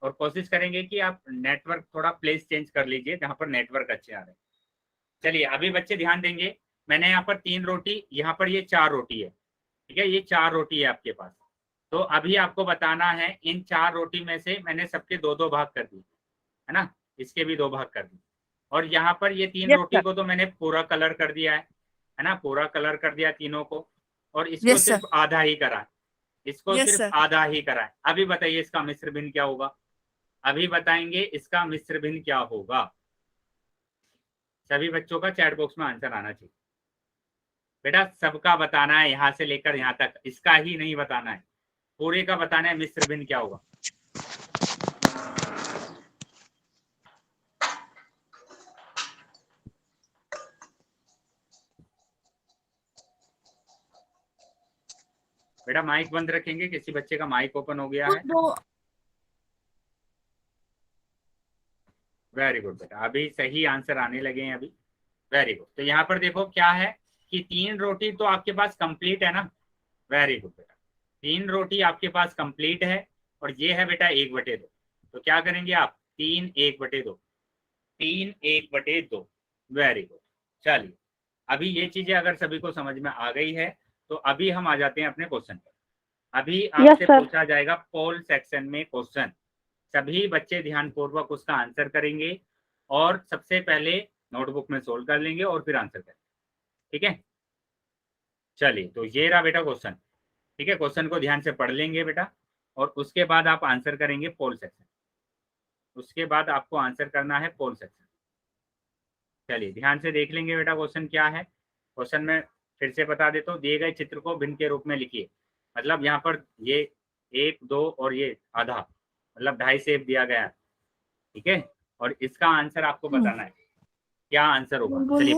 [SPEAKER 1] और कोशिश करेंगे कि आप नेटवर्क थोड़ा प्लेस चेंज कर लीजिए जहाँ पर नेटवर्क अच्छे आ रहे हैं। चलिए अभी बच्चे ध्यान देंगे। मैंने यहाँ पर 3 रोटी, यहाँ पर ये 4 रोटी है। ठीक है, ये 4 रोटी है आपके पास। तो अभी आपको बताना है इन 4 रोटी में से मैंने सबके 2 भाग कर दिए, है ना, इसके भी 2 भाग कर दिए। और यहाँ पर ये 3 रोटी को तो मैंने पूरा कलर कर दिया है ना, पूरा कलर कर दिया तीनों को, और इसको सिर्फ आधा ही करा है, इसको सिर्फ आधा ही करा है। अभी बताइए इसका मिश्र भिन्न क्या होगा? अभी बताएंगे इसका मिश्र भिन्न क्या होगा। सभी बच्चों का चैट बॉक्स में आंसर आना चाहिए बेटा, सबका बताना है यहाँ से लेकर यहाँ तक, इसका ही नहीं बताना है, पूरे का बताना है मिश्र भिन्न क्या होगा। बेटा माइक बंद रखेंगे, किसी बच्चे का माइक ओपन हो गया है? वेरी गुड बेटा, अभी सही आंसर आने लगे हैं अभी। Very good. तो यहाँ पर देखो क्या है कि 3 रोटी तो आपके पास कंप्लीट है ना। वेरी गुड बेटा, 3 रोटी आपके पास कंप्लीट है, और ये है बेटा 1/2। तो क्या करेंगे आप? 3 1/2, 3 1/2। Very good. चलिए अभी ये चीजें अगर सभी को समझ में आ गई है तो अभी हम आ जाते हैं अपने क्वेश्चन पर। अभी आपसे पूछा जाएगा पोल सेक्शन में क्वेश्चन, सभी बच्चे ध्यानपूर्वक उसका आंसर करेंगे और सबसे पहले नोटबुक में सोल्व कर लेंगे और फिर आंसर करेंगे, ठीक है। चलिए, तो ये रहा बेटा क्वेश्चन, ठीक है। क्वेश्चन को ध्यान से पढ़ लेंगे बेटा और उसके बाद आप आंसर करेंगे पोल सेक्शन, उसके बाद आपको आंसर करना है पोल सेक्शन। चलिए ध्यान से देख लेंगे बेटा क्वेश्चन क्या है। क्वेश्चन में फिर से बता देता हूँ, दिए गए चित्र को भिन्न के रूप में लिखिए। मतलब यहाँ पर ये 1 2 और ये आधा, मतलब 2.5 सेब दिया गया है, ठीक है। और इसका आंसर आपको बताना है, क्या आंसर होगा। चलिए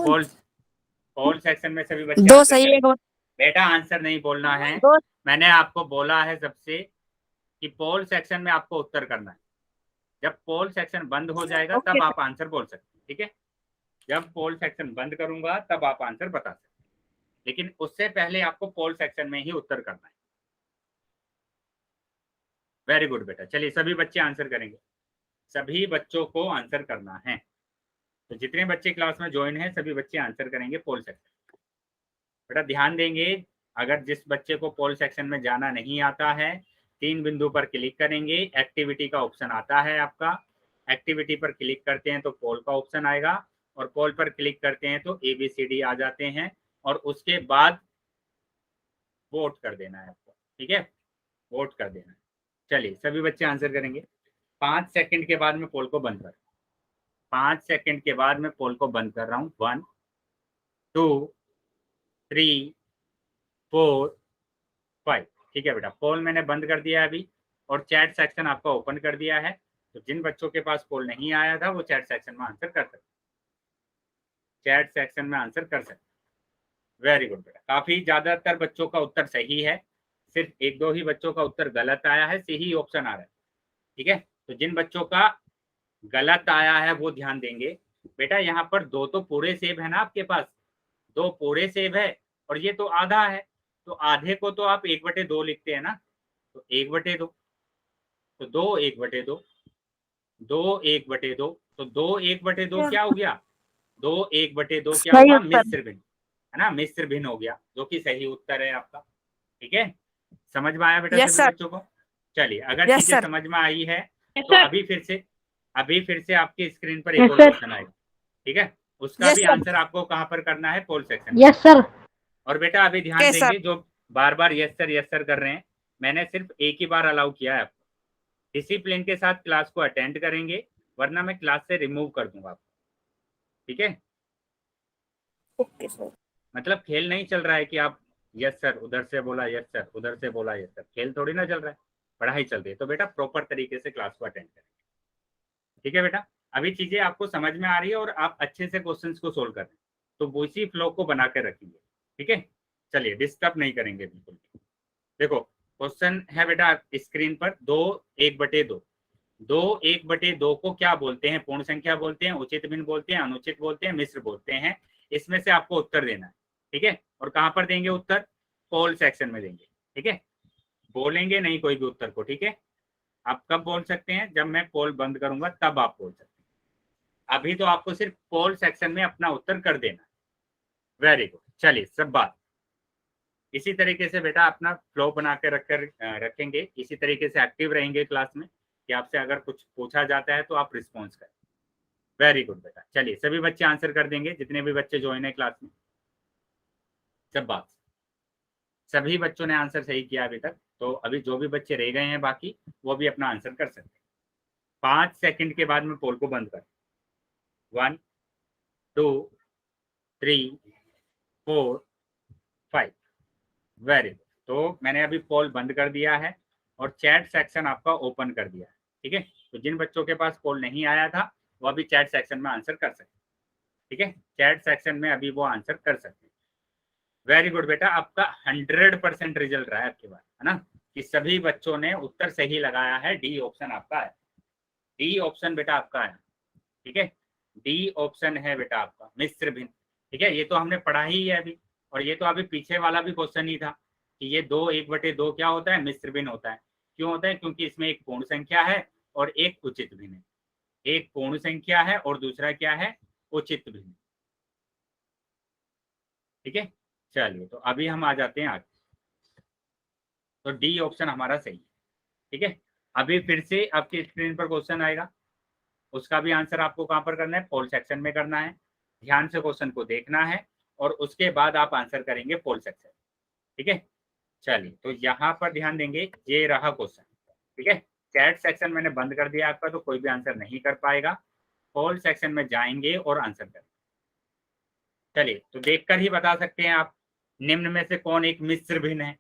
[SPEAKER 1] पोल सेक्शन में सभी बच्चे
[SPEAKER 4] दो सही एक
[SPEAKER 1] बेटा आंसर नहीं बोलना है, मैंने आपको बोला है सबसे कि पोल सेक्शन में आपको उत्तर करना है। जब पोल सेक्शन बंद हो जाएगा तब आप आंसर बोल सकते हैं, ठीक है। जब पोल सेक्शन बंद करूंगा तब आप आंसर बता सकते हैं, लेकिन उससे पहले आपको पोल सेक्शन में ही उत्तर करना है। वेरी गुड बेटा। चलिए सभी बच्चे आंसर करेंगे, सभी बच्चों को आंसर करना है। तो जितने बच्चे क्लास में ज्वाइन हैं सभी बच्चे आंसर करेंगे पोल सेक्शन। बेटा ध्यान देंगे, अगर जिस बच्चे को पोल सेक्शन में जाना नहीं आता है 3 बिंदु पर क्लिक करेंगे, एक्टिविटी का ऑप्शन आता है आपका, एक्टिविटी पर क्लिक करते हैं तो पोल का ऑप्शन आएगा और पोल पर क्लिक करते हैं तो ABCD आ जाते हैं और उसके बाद वोट कर देना है आपको, ठीक है, वोट कर देना है। चलिए सभी बच्चे आंसर करेंगे। 5 सेकंड के बाद मैं पोल को बंद कर 5 सेकंड के बाद मैं पोल को बंद कर रहा हूँ। 1 2 3 4 5, ठीक है बेटा, पोल मैंने बंद कर दिया है अभी और चैट सेक्शन आपका ओपन कर दिया है। तो जिन बच्चों के पास पोल नहीं आया था वो चैट सेक्शन में आंसर कर सकते, चैट सेक्शन में आंसर कर सकते। वेरी गुड बेटा, काफी ज्यादातर बच्चों का उत्तर सही है, सिर्फ 1-2 ही बच्चों का उत्तर गलत आया है, सही ऑप्शन आ रहा है, ठीक है। तो जिन बच्चों का गलत आया है वो ध्यान देंगे। बेटा यहाँ पर 2 तो पूरे सेब है ना आपके पास, 2 पूरे सेब है और ये तो आधा है, तो आधे को तो आप 1/2 लिखते हैं ना, तो 1/2, तो 2 1/2, 2 1/2, तो 2 1/2 क्या हो गया, 2 1/2 क्या हुआ, मिश्र भिन्न, है ना, मिश्र भिन्न हो गया, जो कि सही उत्तर है आपका, ठीक है। समझ में आया बेटा सभी बच्चों को। चलिए अगर चीजें समझ में आई है तो अभी फिर से आपकी स्क्रीन पर एक और क्वेश्चन आएगा, ठीक है, उसका भी आंसर आपको कहाँ पर करना है, पोल सेक्शन।
[SPEAKER 2] Yes sir.
[SPEAKER 1] और बेटा अभी ध्यान देंगे, जो बार बार यस सर कर रहे हैं, मैंने सिर्फ एक ही बार अलाउ किया है आपको, डिसिप्लिन के साथ क्लास को अटेंड करेंगे वरना मैं क्लास से रिमूव कर दूंगा आपको, ठीक है।
[SPEAKER 4] Okay sir.
[SPEAKER 1] मतलब खेल नहीं चल रहा है कि आप यस सर उधर से बोला यस सर उधर से बोला यस सर, खेल थोड़ी ना चल रहा है, पढ़ाई चल रही है। तो बेटा प्रॉपर तरीके से क्लास को अटेंड करेंगे, ठीक है बेटा। अभी चीजें आपको समझ में आ रही है और आप अच्छे से क्वेश्चंस को सोल्व कर रहे हैं, तो वो इसी फ्लो को बना के रखेंगे, ठीक है। चलिए डिस्टर्ब नहीं करेंगे बिल्कुल। देखो क्वेश्चन है बेटा स्क्रीन पर, 2 1/2, 2 1/2 को क्या बोलते हैं, पूर्ण संख्या बोलते हैं, उचित भिन्न बोलते हैं, अनुचित बोलते हैं, मिश्र बोलते हैं। इसमें से आपको उत्तर देना है, ठीक है। और कहां पर देंगे उत्तर, पोल सेक्शन में देंगे, ठीक है। बोलेंगे नहीं कोई भी उत्तर को, ठीक है। आप कब बोल सकते हैं, जब मैं पोल बंद करूंगा तब आप बोल सकते हैं, अभी तो आपको सिर्फ पोल सेक्शन में अपना उत्तर कर देना है। Very good. चलिए सब बात इसी तरीके से बेटा अपना फ्लो बना के रखेंगे, इसी तरीके से एक्टिव रहेंगे क्लास में कि आपसे अगर कुछ पूछा जाता है तो आप रिस्पॉन्स करें। वेरी गुड बेटा। चलिए सभी बच्चे आंसर कर देंगे, जितने भी बच्चे ज्वाइन है क्लास में। सब बात सभी बच्चों ने आंसर सही किया अभी तक, तो अभी जो भी बच्चे रह गए हैं बाकी वो भी अपना आंसर कर सकते हैं। 5 सेकंड के बाद में पोल को बंद कर, 1 2 3 4 5। Very good. तो मैंने अभी पोल बंद कर दिया है और चैट सेक्शन आपका ओपन कर दिया है, ठीक है। तो जिन बच्चों के पास पोल नहीं आया था वो अभी चैट सेक्शन में आंसर कर सकते हैं, ठीक है। चैट सेक्शन में अभी वो आंसर कर सकते हैं। वेरी गुड बेटा, आपका 100% रिजल्ट रहा है आपके पास, है ना, कि सभी बच्चों ने उत्तर सही लगाया है। डी ऑप्शन आपका है, डी ऑप्शन बेटा आपका है, ठीक है। डी ऑप्शन है बेटा आपका, मिश्र भिन्न, ठीक है। ये तो हमने पढ़ा ही है अभी, और ये तो अभी पीछे वाला भी क्वेश्चन ही था कि ये 2 1/2 क्या होता है, मिश्र भिन्न होता है। क्यों होता है, क्योंकि इसमें एक पूर्ण संख्या है और एक उचित भिन्न है, एक पूर्ण संख्या है और दूसरा क्या है, उचित भिन्न, ठीक है। चलिए तो अभी हम आ जाते हैं आगे। तो डी ऑप्शन हमारा सही है। ठीक है, अभी फिर से आपकी स्क्रीन पर क्वेश्चन आएगा, उसका भी आंसर आपको कहाँ पर करना है, पोल सेक्शन में करना है। ध्यान से क्वेश्चन को देखना है और उसके बाद आप आंसर करेंगे पोल सेक्शन। ठीक है, चलिए तो यहाँ पर ध्यान देंगे, ये रहा क्वेश्चन। ठीक है, चैट सेक्शन मैंने बंद कर दिया आपका, तो कोई भी आंसर नहीं कर पाएगा। पोल सेक्शन में जाएंगे और आंसर करेंगे। चलिए तो देखकर ही बता सकते हैं आप, निम्न में से कौन एक मिश्र भिन्न है।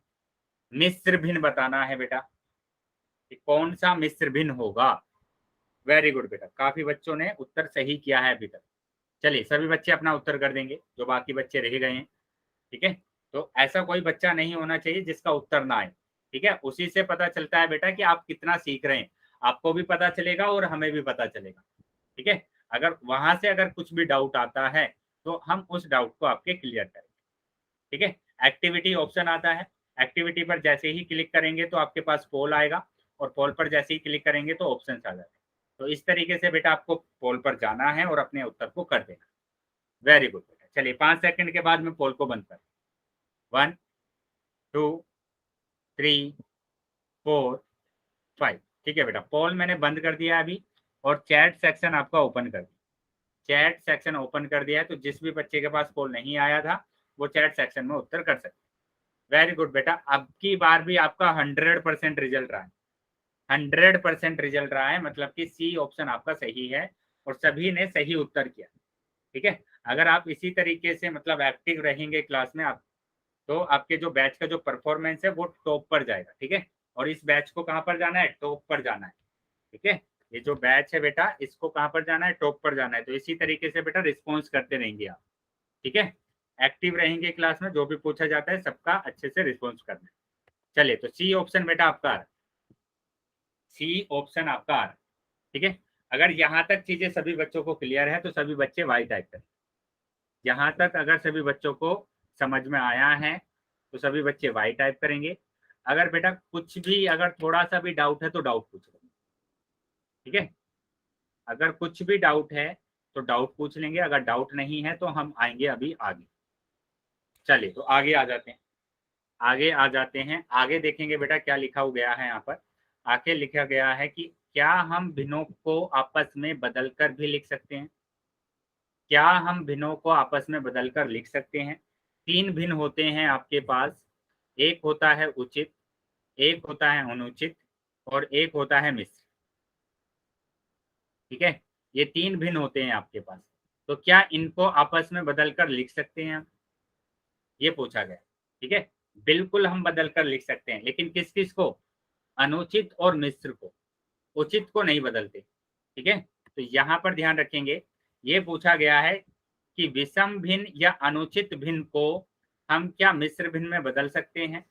[SPEAKER 1] मिश्र भिन्न बताना है बेटा कि कौन सा मिश्र भिन्न होगा। वेरी गुड बेटा, काफी बच्चों ने उत्तर सही किया है अभी तक। चलिए सभी बच्चे अपना उत्तर कर देंगे, जो बाकी बच्चे रह गए हैं। ठीक है, तो ऐसा कोई बच्चा नहीं होना चाहिए जिसका उत्तर ना आए। ठीक है, उसी से पता चलता है बेटा कि आप कितना सीख रहे हैं, आपको भी पता चलेगा और हमें भी पता चलेगा। ठीक है, अगर वहां से अगर कुछ भी डाउट आता है तो हम उस डाउट को आपके क्लियर करेंगे। ठीक है, एक्टिविटी ऑप्शन आता है, एक्टिविटी पर जैसे ही क्लिक करेंगे तो आपके पास पोल आएगा, और पोल पर जैसे ही क्लिक करेंगे तो ऑप्शन आ जाएगा। तो इस तरीके से बेटा आपको पोल पर जाना है और अपने उत्तर को कर देना। वेरी गुड बेटा, चलिए 5 सेकंड के बाद में पोल को बंद कर, 1 2 3 4 5। ठीक है बेटा, पोल मैंने बंद कर दिया अभी, और चैट सेक्शन आपका ओपन कर दिया। चैट सेक्शन ओपन कर दिया है, तो जिस भी बच्चे के पास पोल नहीं आया था वो चैट सेक्शन में उत्तर कर सकते। वेरी गुड बेटा, अब की बार भी आपका 100% रिजल्ट रहा है, 100% रिजल्ट रहा है, मतलब कि सी ऑप्शन आपका सही है और सभी ने सही उत्तर किया। ठीक है, अगर आप इसी तरीके से मतलब एक्टिव रहेंगे क्लास में आप, तो आपके जो बैच का जो परफॉर्मेंस है वो टॉप पर जाएगा। ठीक है, और इस बैच को कहाँ पर जाना है, टॉप पर जाना है। ठीक है, ये जो बैच है बेटा इसको कहाँ पर जाना है, टॉप पर जाना है। तो इसी तरीके से बेटा रिस्पॉन्स करते रहेंगे आप। ठीक है, एक्टिव रहेंगे क्लास में, जो भी पूछा जाता है सबका अच्छे से रिस्पॉन्स करना है। चलिए तो सी ऑप्शन बेटा आपका, सी ऑप्शन आपका। ठीक है, अगर यहाँ तक चीजें सभी बच्चों को क्लियर है तो सभी बच्चे वाई टाइप करें। यहाँ तक अगर सभी बच्चों को समझ में आया है तो सभी बच्चे वाई टाइप करेंगे। अगर बेटा कुछ भी अगर थोड़ा सा भी डाउट है तो डाउट पूछ लेंगे। ठीक है, अगर कुछ भी डाउट है तो डाउट पूछ लेंगे, अगर डाउट नहीं है तो हम आएंगे अभी आगे। चलिए तो आगे आ जाते हैं, आगे आ जाते हैं, आगे देखेंगे बेटा क्या लिखा गया है। यहाँ पर आगे लिखा गया है कि क्या हम भिन्नों को आपस में बदलकर भी लिख सकते हैं। क्या हम भिन्नों को आपस में बदलकर लिख सकते हैं। 3 भिन्न होते हैं आपके पास, एक होता है उचित, एक होता है अनुचित और एक होता है मिश्र। ठीक है, ये 3 भिन्न होते हैं आपके पास, तो क्या इनको आपस में बदलकर लिख सकते हैं, ये पूछा गया। ठीक है, बिल्कुल हम बदलकर लिख सकते हैं, लेकिन किस किस को, अनुचित और मिश्र को, उचित को नहीं बदलते। ठीक है, तो यहाँ पर ध्यान रखेंगे, ये पूछा गया है कि विषम भिन्न या अनुचित भिन्न को हम क्या मिश्र भिन्न में बदल सकते हैं।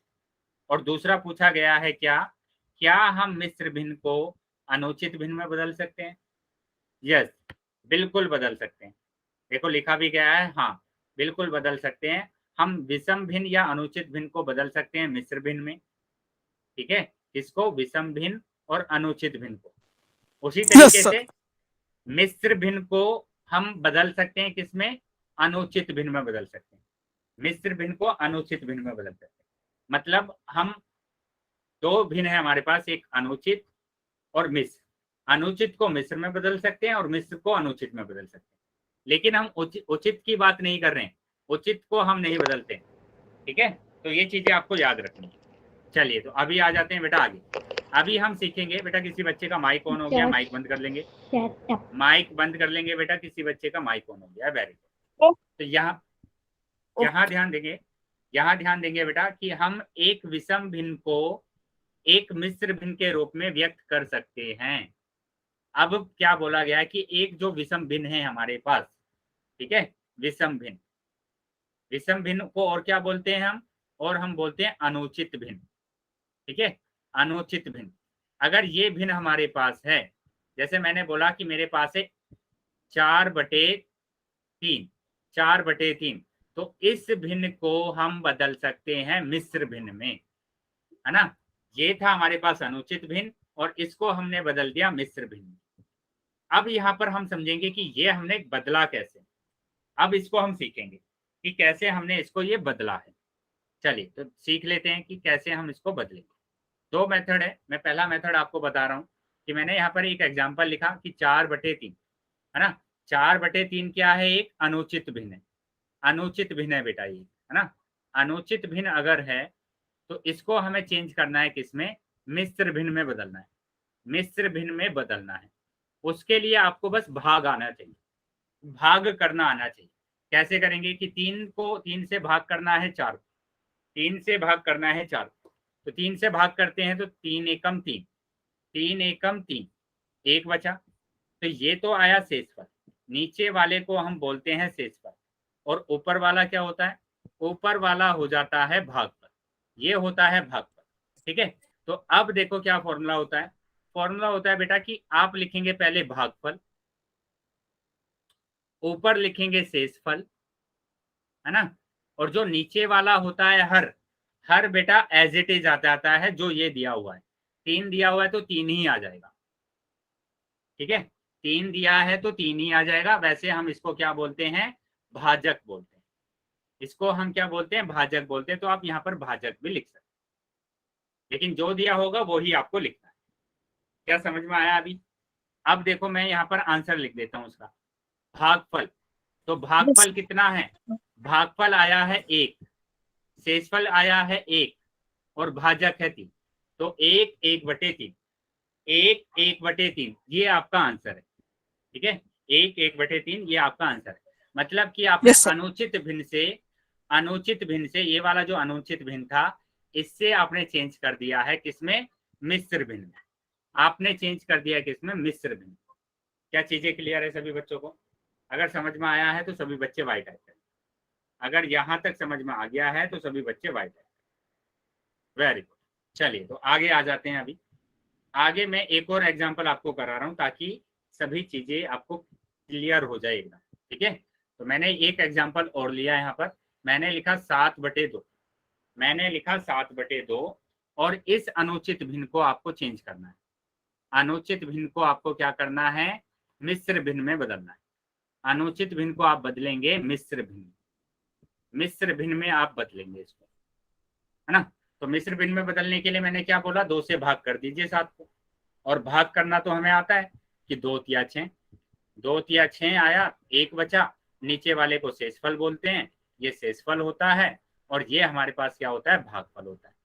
[SPEAKER 1] और दूसरा पूछा गया है क्या हम मिश्र भिन्न को अनुचित भिन्न में बदल सकते हैं। यस, बिल्कुल बदल सकते हैं। देखो लिखा भी गया है, हाँ बिल्कुल बदल सकते हैं। हम विषम भिन्न या अनुचित भिन्न को बदल सकते हैं मिश्र भिन्न में। ठीक है, इसको विषम भिन्न और अनुचित भिन्न को। उसी तरीके से मिश्र भिन्न को हम बदल सकते हैं किसमें, अनुचित भिन्न में बदल सकते हैं। मिश्र भिन्न को अनुचित भिन्न में बदल सकते हैं, मतलब हम 2 भिन्न है हमारे पास, एक अनुचित और मिश्र। अनुचित को मिश्र में बदल सकते हैं और मिश्र को अनुचित में बदल सकते हैं, लेकिन हम उचित की बात नहीं कर रहे हैं, उचित को हम नहीं बदलते। ठीक है, तो ये चीजें आपको याद रखनी है। चलिए तो अभी आ जाते हैं बेटा आगे। अभी हम सीखेंगे बेटा, किसी बच्चे का माइक ऑन हो गया, माइक बंद कर लेंगे, माइक बंद कर लेंगे बेटा। किसी बच्चे का माइक ऑन हो गया, वेरी गुड। तो यहाँ ध्यान देंगे, यहाँ ध्यान देंगे बेटा कि हम एक विषम भिन्न को एक मिश्र भिन्न के रूप में व्यक्त कर सकते हैं। अब क्या बोला गया है कि एक जो विषम भिन्न है हमारे पास, ठीक है, विषम भिन्न, विषम भिन्न को और क्या बोलते हैं हम, और हम बोलते हैं अनुचित भिन्न। ठीक है, अनुचित भिन्न। अगर ये भिन्न हमारे पास है, जैसे मैंने बोला कि मेरे पास है 4/3, 4/3, तो इस भिन्न को हम बदल सकते हैं मिश्र भिन्न में, है ना। ये था हमारे पास अनुचित भिन्न और इसको हमने बदल दिया मिश्र भिन्न। अब यहाँ पर हम समझेंगे कि ये हमने बदला कैसे। अब इसको हम सीखेंगे कि कैसे हमने इसको ये बदला है। चलिए तो सीख लेते हैं कि कैसे हम इसको बदलेंगे। दो मेथड है, मैं पहला मेथड आपको बता रहा हूँ कि मैंने यहाँ पर एक एग्जांपल लिखा कि 4/3 है ना। 4/3 क्या है, एक अनुचित भिन्न है, अनुचित भिन्न है बेटा ये, है ना। अनुचित भिन्न अगर है तो इसको हमें चेंज करना है, किसमें, मिश्र भिन्न में बदलना है, मिश्र भिन्न में बदलना है। उसके लिए आपको बस भाग आना चाहिए, भाग करना आना चाहिए। कैसे करेंगे कि 3 को 3 से भाग करना है 4, 3 से भाग करना है 4, तो 3 से भाग करते हैं तो 3 एकम 3, 3 एकम 3, एक बचा। तो ये तो आया शेषफल, नीचे वाले को हम बोलते हैं शेषफल, और ऊपर वाला क्या होता है, ऊपर वाला हो जाता है भागफल, ये होता है भागफल। ठीक है, तो अब देखो क्या फॉर्मूला होता है, फॉर्मूला होता है बेटा कि आप लिखेंगे पहले भागफल, ऊपर लिखेंगे शेषफल, है ना, और जो नीचे वाला होता है हर बेटा एज इट इज आता है, जो ये दिया हुआ है, 3 दिया हुआ है तो 3 ही आ जाएगा। ठीक है, 3 दिया है तो 3 ही आ जाएगा। वैसे हम इसको क्या बोलते हैं, भाजक बोलते हैं, इसको हम क्या बोलते हैं, भाजक बोलते हैं। तो आप यहाँ पर भाजक भी लिख सकते हैं, लेकिन जो दिया होगा वो ही आपको लिखना है। क्या समझ में आया अभी? अब देखो मैं यहाँ पर आंसर लिख देता हूँ उसका, भागफल। तो भागफल कितना है, भागफल आया है 1, शेषफल आया है 1, और भाजक है 3, तो 1 1/3, 1 1/3 ये आपका आंसर है। ठीक है, 1 1/3 ये आपका आंसर है। मतलब कि आपने अनुचित भिन्न से ये वाला जो अनुचित भिन्न था, इससे आपने चेंज कर दिया है किसमें, मिश्र भिन्न में। आपने चेंज कर दिया किसमें, मिश्र भिन्न। क्या चीजें क्लियर है सभी बच्चों को? अगर समझ में आया है तो सभी बच्चे वाइट टाइप करें, अगर यहां तक समझ में आ गया है तो सभी बच्चे वाइट टाइप करें। Very good. चलिए तो आगे आ जाते हैं। अभी आगे मैं एक और एग्जाम्पल आपको करा रहा हूं ताकि सभी चीजें आपको क्लियर हो जाए एकदम। ठीक है, तो मैंने एक एग्जाम्पल और लिया यहाँ पर, मैंने लिखा 7/2, मैंने लिखा 7/2, और इस अनुचित भिन्न को आपको चेंज करना है, अनुचित भिन्न को आपको क्या करना है, मिश्र भिन्न में बदलना है। अनुचित भिन्न को आप बदलेंगे मिश्र भिन्न, मिश्र भिन्न में आप बदलेंगे इसको, है ना। तो मिश्र भिन्न में बदलने के लिए मैंने क्या बोला, 2 से भाग कर दीजिए 7 को, और भाग करना तो हमें आता है कि 2 तिया 6, 2 तिया 6 आया, 1 बचा, नीचे वाले को शेषफल बोलते हैं, ये शेषफल होता है, और ये हमारे पास क्या होता है, भागफल होता है,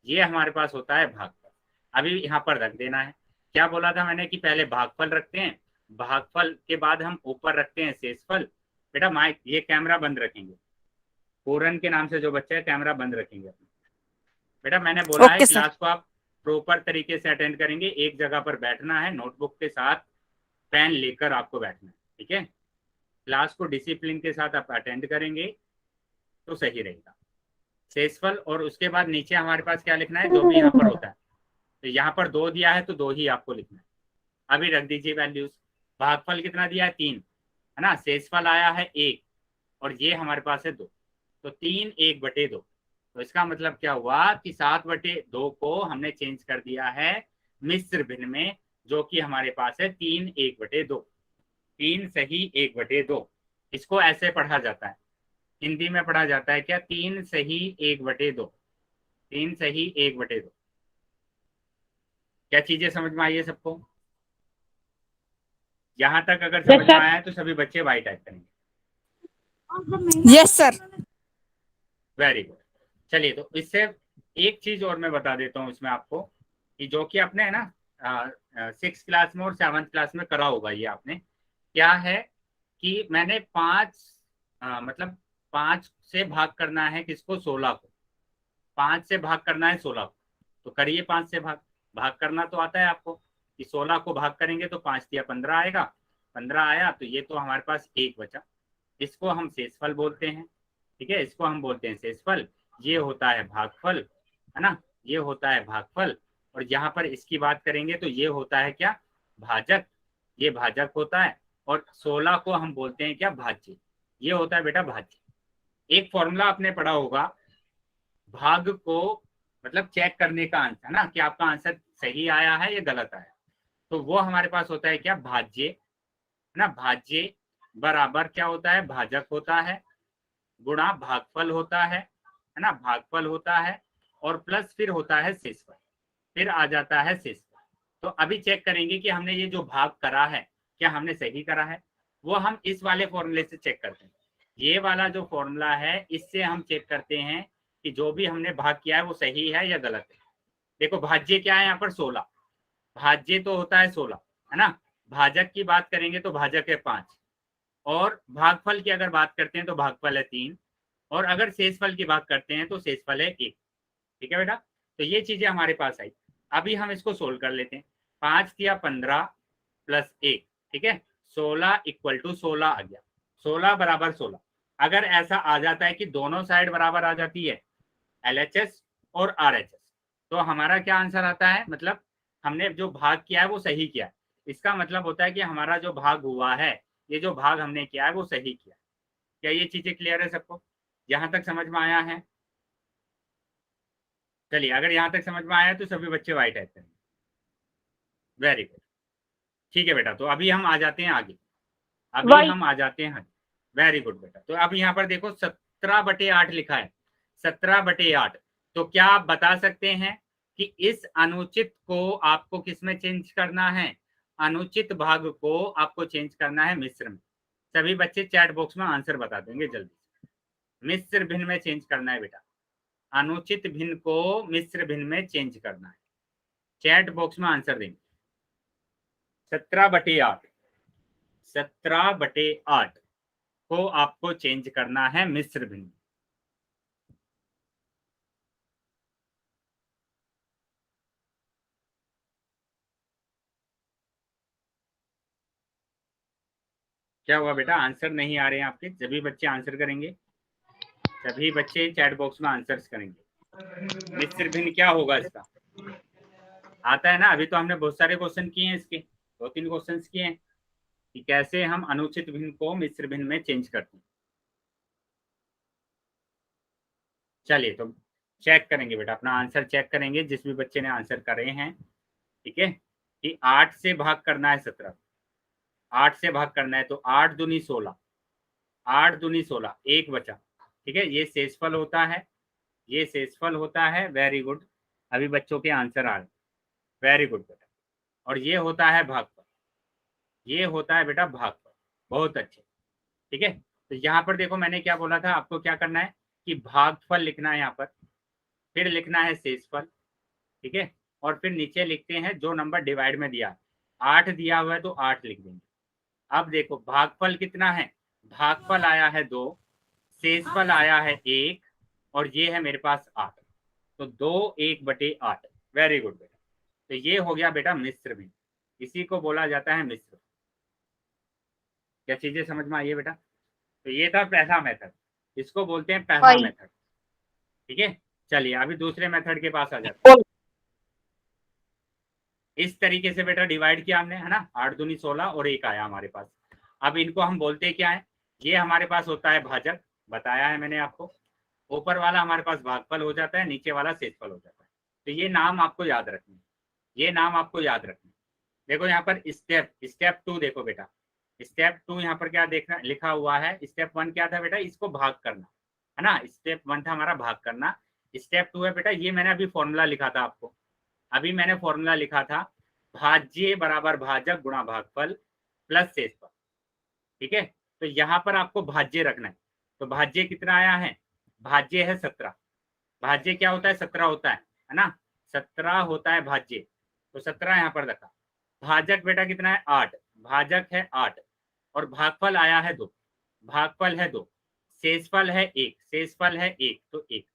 [SPEAKER 1] ये हमारे पास होता है भागफल। अभी यहाँ पर रख देना है, क्या बोला था मैंने कि पहले भागफल रखते हैं, भागफल के बाद हम ऊपर रखते हैं शेषफल। बेटा माइक, ये कैमरा बंद रखेंगे, पूरन के नाम से जो बच्चा है कैमरा बंद रखेंगे बेटा। मैंने बोला है क्लास को आप प्रॉपर तरीके से अटेंड करेंगे, एक जगह पर बैठना है, नोटबुक के साथ पेन लेकर आपको बैठना है। ठीक है, क्लास को डिसिप्लिन के साथ आप अटेंड करेंगे तो सही रहेगा। शेषफल, और उसके बाद नीचे हमारे पास क्या लिखना है, जो भी यहाँ पर होता है, तो यहाँ पर 2 दिया है तो 2 ही आपको लिखना है। अभी रख दीजिए वैल्यूज। भागफल कितना दिया है, 3, है ना, शेषफल आया है 1, और ये हमारे पास है 2, तो 3 1/2। तो इसका मतलब क्या हुआ कि 7/2 को हमने चेंज कर दिया है मिश्र भिन्न में, जो कि हमारे पास है 3 1/2, 3 सही 1/2। इसको ऐसे पढ़ा जाता है, हिंदी में पढ़ा जाता है क्या, 3 सही 1/2, 3 सही 1/2। क्या चीजें समझ में आई है सबको? यहां तक अगर समझ में आया है तो सभी बच्चे वाई टाइप करेंगे।
[SPEAKER 4] Yes sir.
[SPEAKER 1] Very good. चलिए तो इससे एक चीज और मैं बता देता हूँ इसमें आपको, कि जो कि आपने है ना 6th क्लास में और 7th क्लास में करा होगा, ये आपने क्या है कि मैंने 5 5 से भाग करना है किसको, 16 को, 5 से भाग करना है 16 को, तो करिए 5 से भाग करना तो आता है आपको, कि 16 को भाग करेंगे तो 5 दिया 15 आएगा, 15 आया तो ये तो हमारे पास 1 बचा, इसको हम शेषफल बोलते हैं। ठीक है, इसको हम बोलते हैं शेषफल, ये होता है भागफल, है ना, ये होता है भागफल। और यहाँ पर इसकी बात करेंगे तो ये होता है क्या, भाजक, ये भाजक होता है, और 16 को हम बोलते हैं क्या, भाज्य, ये होता है बेटा भाज्य। एक फॉर्मूला आपने पढ़ा होगा, भाग को मतलब चेक करने का आंसर, है ना, कि आपका आंसर सही आया है या गलत आया, तो वो हमारे पास होता है क्या, भाज्य, है ना, भाज्य बराबर क्या होता है, भाजक होता है, गुणा भागफल होता है ना, भागफल होता है, और प्लस फिर होता है शेषफल। फिर आ जाता है शेषफल। तो अभी चेक करेंगे कि हमने ये जो भाग करा है क्या हमने सही करा है, वो हम इस वाले फॉर्मूले से चेक करते हैं। ये वाला जो फॉर्मूला है इससे हम चेक करते हैं कि जो भी हमने भाग किया है वो सही है या गलत है। देखो भाज्य क्या है यहाँ पर 16, भाज्य तो होता है 16 है ना। भाजक की बात करेंगे तो भाजक है 5, और भागफल की अगर बात करते हैं तो भागफल है 3, और अगर शेषफल की बात करते हैं तो शेषफल है 1। ठीक है बेटा, तो ये चीजें हमारे पास आई। अभी हम इसको सोल्व कर लेते हैं। 5 किया 15 प्लस 1, ठीक है, 16 इक्वल टू 16 आ गया। 16 बराबर 16। अगर ऐसा आ जाता है कि दोनों साइड बराबर आ जाती है LHS और RHS, तो हमारा क्या आंसर आता है, मतलब हमने जो भाग किया है वो सही किया है। इसका मतलब होता है कि हमारा जो भाग हुआ है, ये जो भाग हमने किया है वो सही किया। क्या ये चीजें क्लियर है सबको, यहाँ तक समझ में आया है? चलिए, अगर यहाँ तक समझ में आया तो सभी बच्चे वाइट टाइप करेंगे। वेरी गुड, ठीक है बेटा। तो अभी हम आ जाते हैं आगे, अभी हम आ जाते हैं आगे। वेरी गुड बेटा। तो अब यहाँ पर देखो 17/8 लिखा है, 17/8। तो क्या आप बता सकते हैं कि इस अनुचित को आपको किस में चेंज करना है? अनुचित भाग को आपको चेंज करना है मिश्र में। सभी बच्चे चैट बॉक्स में आंसर बता देंगे जल्दी। मिश्र भिन्न में चेंज करना है बेटा, अनुचित भिन्न को मिश्र भिन्न में चेंज करना है। चैट बॉक्स में आंसर देंगे। 17/8, 17/8 को आपको चेंज करना है मिश्र भिन्न। क्या हुआ बेटा, आंसर नहीं आ रहे हैं आपके? सभी बच्चे आंसर करेंगे, सभी बच्चे चैट बॉक्स में आंसर्स करेंगे। मिश्र भिन्न क्या होगा इसका, आता है ना? अभी तो हमने बहुत सारे क्वेश्चन किए हैं इसके, 2-3 क्वेश्चन किए हैं कि कैसे हम अनुचित भिन्न को मिश्र भिन्न में चेंज करते हैं। चलिए, तो चेक करेंगे बेटा, अपना आंसर चेक करेंगे जिस भी बच्चे ने आंसर करे हैं। ठीक है, कि 8 से भाग करना है 17, 8 से भाग करना है, तो 8 दूनी 16, 8 दूनी 16, 1 बचा। ठीक है, ये शेषफल होता है, ये शेषफल होता है। वेरी गुड, अभी बच्चों के आंसर आ रहे। वेरी गुड बेटा। और ये होता है भागफल, ये होता है बेटा भागफल। बहुत अच्छे, ठीक है। तो यहाँ पर देखो मैंने क्या बोला था, आपको क्या करना है कि भागफल लिखना है यहाँ पर, फिर लिखना है शेषफल, ठीक है, और फिर नीचे लिखते हैं जो नंबर डिवाइड में दिया, 8 दिया हुआ है तो 8 लिख देंगे। अब देखो भागफल कितना है, भागफल आया है 2, शेषफल आया है 1, और ये है मेरे पास 8, तो 2 1/8। वेरी गुड बेटा। तो ये हो गया बेटा मिश्र भिन्न, इसी को बोला जाता है मिश्र। क्या चीजें समझ में आई है बेटा? तो ये था पहला मेथड, इसको बोलते हैं पहला मेथड। ठीक है, चलिए अभी दूसरे मेथड के पास आ जाते हैं। इस तरीके से बेटा डिवाइड किया हमने, है ना, 8 दूनी 16 और 1 आया हमारे पास। अब इनको हम बोलते क्या है, ये हमारे पास होता है भाजक, बताया है मैंने आपको। ऊपर वाला हमारे पास भागफल हो जाता है, नीचे वाला शेषफल हो जाता है। तो ये नाम आपको याद रखने, ये नाम आपको याद रखने। देखो यहाँ पर स्टेप 2 देखो बेटा, स्टेप 2 यहाँ पर क्या देखना लिखा हुआ है। स्टेप 1 क्या था बेटा, इसको भाग करना, है ना। स्टेप 1 था हमारा भाग करना, स्टेप 2 है बेटा, ये मैंने अभी फॉर्मूला लिखा था आपको, अभी मैंने फॉर्मूला लिखा था, भाज्य बराबर भाजक गुणा भागफल प्लस शेषफल। ठीक है, तो यहाँ पर आपको भाज्य रखना है। तो भाज्य कितना आया है, भाज्य है 17। भाज्य क्या होता है, 17 होता है ना, 17 होता है भाज्य, तो 17 यहाँ पर रखा। भाजक बेटा कितना है, 8, भाजक है 8, और भागफल आया है 2, भागफल है 2, शेषफल है 1, शेषफल है 1, तो 1।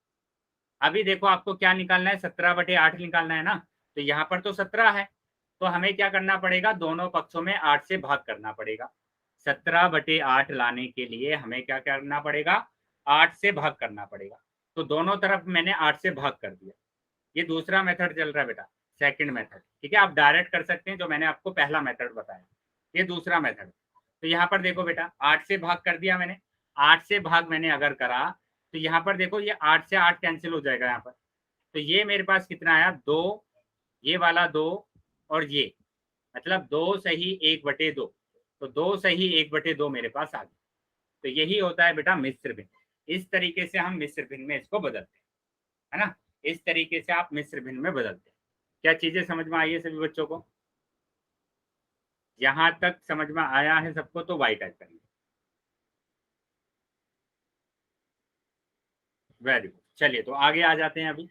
[SPEAKER 1] अभी देखो आपको क्या निकालना है, 17/8 निकालना है ना। तो यहाँ पर तो 17 है, तो हमें क्या करना पड़ेगा, दोनों पक्षों में 8 से भाग करना पड़ेगा। 17/8 लाने के लिए हमें क्या करना पड़ेगा, 8 से भाग करना पड़ेगा। तो दोनों तरफ मैंने 8 से भाग कर दिया। ये दूसरा मेथड चल रहा है बेटा, सेकंड मेथड। ठीक है, आप डायरेक्ट कर सकते हैं जो मैंने आपको पहला मेथड बताया, ये दूसरा मेथड। तो यहाँ पर देखो बेटा 8 से भाग कर दिया मैंने, 8 से भाग मैंने अगर करा तो यहाँ पर देखो ये 8 से 8 कैंसिल हो जाएगा यहाँ पर। तो ये मेरे पास कितना आया, 2, ये वाला 2, और ये मतलब 2 सही 1/2, तो 2 सही 1/2 मेरे पास आ गया। तो यही होता है बेटा मिश्र भिन्न। इस तरीके से हम मिश्र भिन्न में इसको बदलते हैं, है ना, इस तरीके से आप मिश्र भिन्न में बदलते हैं। क्या चीजें समझ में आई है सभी बच्चों को? यहां तक समझ में आया है सबको तो वाई टाइप करेंगे। Very good. चलिए तो आगे आ जाते हैं। अभी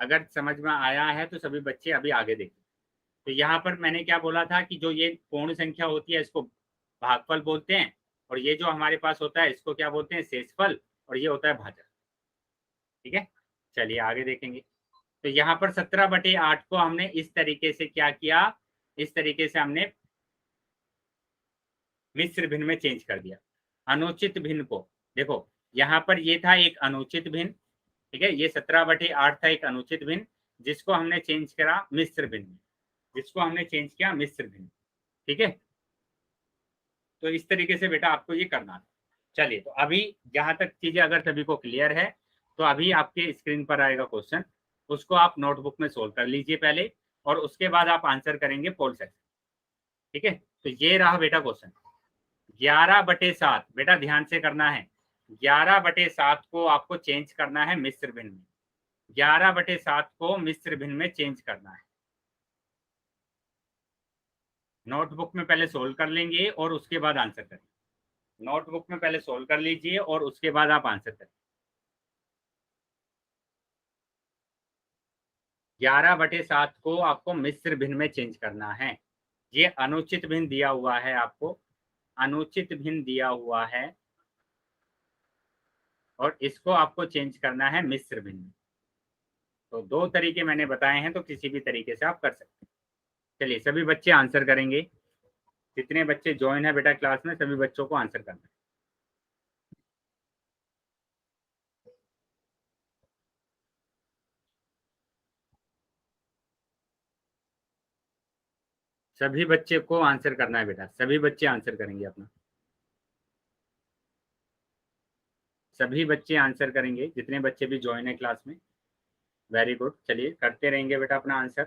[SPEAKER 1] अगर समझ में आया है तो सभी बच्चे अभी आगे देखें। तो यहाँ पर मैंने क्या बोला था कि जो ये पूर्ण संख्या होती है इसको भागफल बोलते हैं, और ये जो हमारे पास होता है इसको क्या बोलते हैं? शेषफल, और ये होता है भाजक। ठीक है, चलिए आगे देखेंगे। तो यहाँ पर 17/8 को हमने इस तरीके से क्या किया, इस तरीके से हमने मिश्र भिन्न में चेंज कर दिया। अनुचित भिन्न को देखो, यहाँ पर ये था एक अनुचित भिन्न, ठीक है, ये 17/8 था एक अनुचित भिन्न, जिसको हमने चेंज करा मिश्र भिन्न, जिसको हमने चेंज किया मिश्र भिन्न। ठीक है, तो इस तरीके से बेटा आपको ये करना है। चलिए तो अभी जहां तक चीजें अगर सभी को क्लियर है तो अभी आपके स्क्रीन पर आएगा क्वेश्चन, उसको आप नोटबुक में सोल्व कर लीजिए पहले, और उसके बाद आप आंसर करेंगे पोल सेक्शन। ठीक है, तो ये रहा बेटा क्वेश्चन 11/7। बेटा ध्यान से करना है, 11/7 को आपको चेंज करना है मिश्र भिन्न में। 11/7 को मिश्र भिन्न में चेंज करना है। नोटबुक में पहले सोल्व कर लेंगे और उसके बाद आंसर करेंगे। नोटबुक में पहले सोल्व कर लीजिए और उसके बाद आप आंसर करें। 11/7 को आपको मिश्र भिन्न में चेंज करना है। ये अनुचित भिन्न दिया हुआ है आपको, अनुचित भिन्न दिया हुआ है, और इसको आपको चेंज करना है मिश्र भिन्न। तो दो तरीके मैंने बताए हैं, तो किसी भी तरीके से आप कर सकते हैं। चलिए सभी बच्चे आंसर करेंगे। जितने बच्चे ज्वाइन है बेटा क्लास में, सभी बच्चों को आंसर करना है। सभी बच्चे को आंसर करना है बेटा, सभी बच्चे आंसर करेंगे अपना, सभी बच्चे आंसर करेंगे जितने बच्चे भी ज्वाइन है क्लास में। वेरी गुड, चलिए करते रहेंगे बेटा अपना आंसर।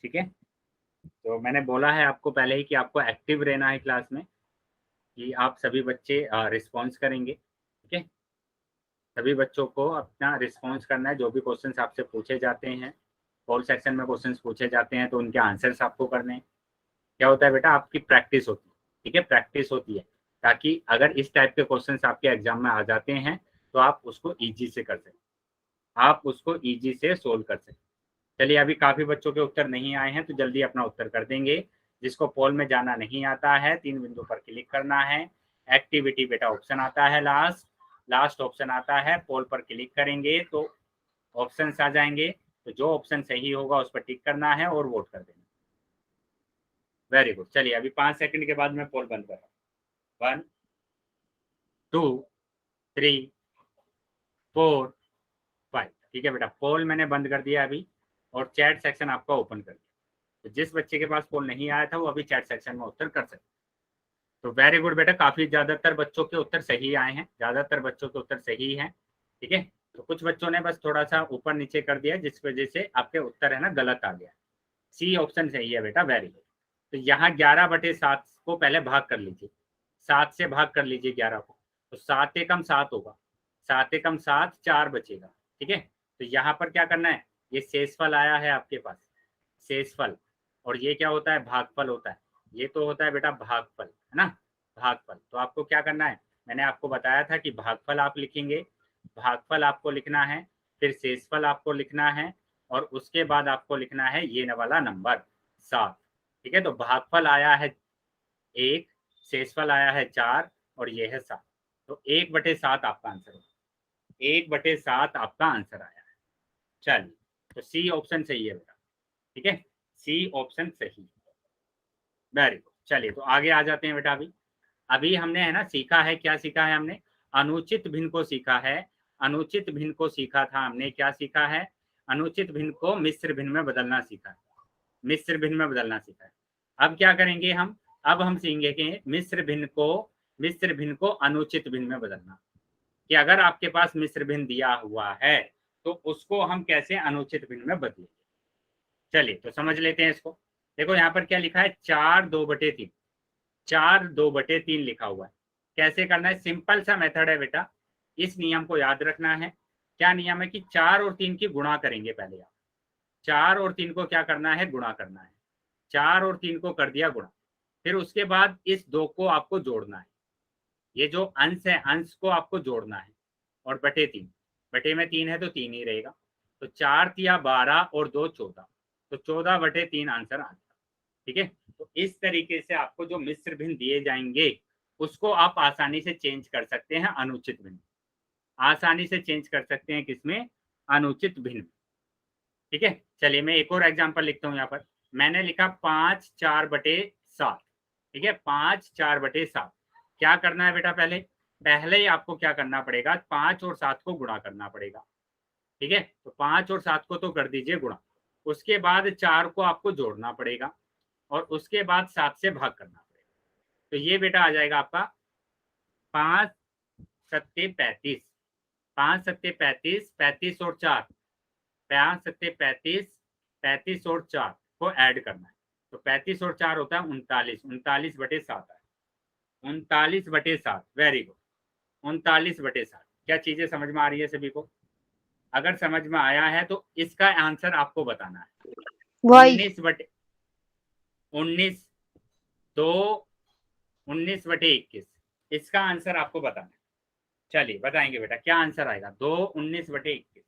[SPEAKER 1] ठीक है, तो मैंने बोला है आपको पहले ही कि आपको एक्टिव रहना है क्लास में, कि आप सभी बच्चे रिस्पॉन्स करेंगे। ठीक है, सभी बच्चों को अपना रिस्पॉन्स करना है। जो भी क्वेश्चंस आपसे पूछे जाते हैं, पोल सेक्शन में क्वेश्चंस पूछे जाते हैं, तो उनके आंसर्स आपको करने हैं। क्या होता है बेटा, आपकी प्रैक्टिस होती है। ठीक है, प्रैक्टिस होती है, ताकि अगर इस टाइप के क्वेश्चंस आपके एग्जाम में आ जाते हैं तो आप उसको इजी से कर सकें, आप उसको इजी से सोल्व कर सकें। चलिए अभी काफी बच्चों के उत्तर नहीं आए हैं, तो जल्दी अपना उत्तर कर देंगे। जिसको पोल में जाना नहीं आता है, 3 बिंदु पर क्लिक करना है। एक्टिविटी बेटा ऑप्शन आता है, लास्ट ऑप्शन आता है। पोल पर क्लिक करेंगे तो ऑप्शन आ जाएंगे, तो जो ऑप्शन सही होगा उस पर टिक करना है और वोट कर देना। वेरी गुड, चलिए अभी 5 सेकंड के बाद मैं पोल बंद कर रहा हूँ। 1 2 3 4 5। ठीक है बेटा, पोल मैंने बंद कर दिया अभी, और चैट सेक्शन आपका ओपन कर दिया। तो जिस बच्चे के पास पोल नहीं आया था वो अभी चैट सेक्शन में उत्तर कर सकते। तो वेरी गुड बेटा, काफी ज्यादातर बच्चों के उत्तर सही आए हैं, ज्यादातर बच्चों के उत्तर सही हैं। ठीक है, तो कुछ बच्चों ने बस थोड़ा सा ऊपर नीचे कर दिया, जिस वजह से आपके उत्तर है ना गलत आ गया। सी ऑप्शन सही है बेटा, वेरी गुड। तो यहाँ 11/7 को पहले भाग कर लीजिए, 7 से भाग कर लीजिए 11 को, तो 7 एकम 7 होगा, 7 एकम 7, 4 बचेगा। ठीक है, तो यहाँ पर क्या करना है, ये शेषफल आया है आपके पास, शेषफल, और ये क्या होता है, भागफल होता है। ये तो होता है बेटा भागफल, है ना, भागफल। तो आपको क्या करना है, मैंने आपको बताया था कि भागफल आप लिखेंगे, भागफल आपको लिखना है, फिर शेषफल आपको लिखना है, और उसके बाद आपको लिखना है ये वाला नंबर 7। ठीक है, तो भागफल आया है 1, शेषफल आया है 4, और ये है 7। तो 1/7 आपका आंसर होगा, 1/7 आपका आंसर आया है। चलिए, तो सी ऑप्शन सही है बेटा। ठीक है, सी ऑप्शन सही है, वेरी गुड। चलिए तो आगे आ जाते हैं बेटा। अभी हमने है ना सीखा है, क्या सीखा है हमने, अनुचित भिन्न को सीखा है। अनुचित भिन्न को सीखा था हमने, क्या सीखा है, अनुचित भिन्न को मिश्र भिन्न में बदलना सीखा है, मिश्र भिन्न में बदलना सीखा है। अब क्या करेंगे हम, अब हम सीखेंगे कि मिश्र भिन्न को अनुचित भिन्न में बदलना, कि अगर आपके पास मिश्र भिन्न दिया हुआ है तो उसको हम कैसे अनुचित भिन्न में बदलेंगे। चलिए तो समझ लेते हैं इसको। देखो यहाँ पर क्या लिखा है, 4/2/3, 4/2/3 लिखा हुआ है। कैसे करना है, सिंपल सा मेथड है बेटा, इस नियम को याद रखना है। क्या नियम है कि 4 और 3 की गुणा करेंगे पहले आप, 4 और 3 को क्या करना है, गुणा करना है। 4 और 3 को कर दिया गुणा, फिर उसके बाद इस 2 को आपको जोड़ना है। ये जो अंश है, अंश को आपको जोड़ना है, और बटे 3, बटे में 3 है तो 3 ही रहेगा। तो 4 तिया 12 और 2 14, तो 14 बटे 3 आंसर आ गया। ठीक है, तो इस तरीके से आपको जो मिश्र भिन्न दिए जाएंगे उसको आप आसानी से चेंज कर सकते हैं अनुचित भिन्न, आसानी से चेंज कर सकते हैं किसमें, अनुचित भिन्न। ठीक है, चलिए मैं एक और एग्जांपल लिखता हूं यहाँ पर। मैंने लिखा 5 4 बटे 7। ठीक है, 5 4 बटे 7। क्या करना है बेटा, पहले ही आपको क्या करना पड़ेगा, 5 और 7 को गुणा करना पड़ेगा। ठीक है, तो 5 और 7 को तो कर दीजिए गुणा, उसके बाद 4 को आपको जोड़ना पड़ेगा, और उसके बाद 7 से भाग करना पड़ेगा। तो ये बेटा आ जाएगा आपका 5 सत्ते 35, 5 सत्ते 35, 35 और 4, 5 सत्ते 35, 35 और 4 को ऐड करना है। तो 35 और 4 होता है 39, 39 बटे 7 है, 39 बटे 7। वेरी गुड, 39 बटे 7। क्या चीजें समझ में आ रही है सभी को? अगर समझ में आया है तो इसका आंसर आपको बताना है। 19 बटे 19, 2 19 बटे 21, इसका आंसर आपको बताना है। चलिए बताएंगे बेटा क्या आंसर आएगा। 2 19 बटे 21,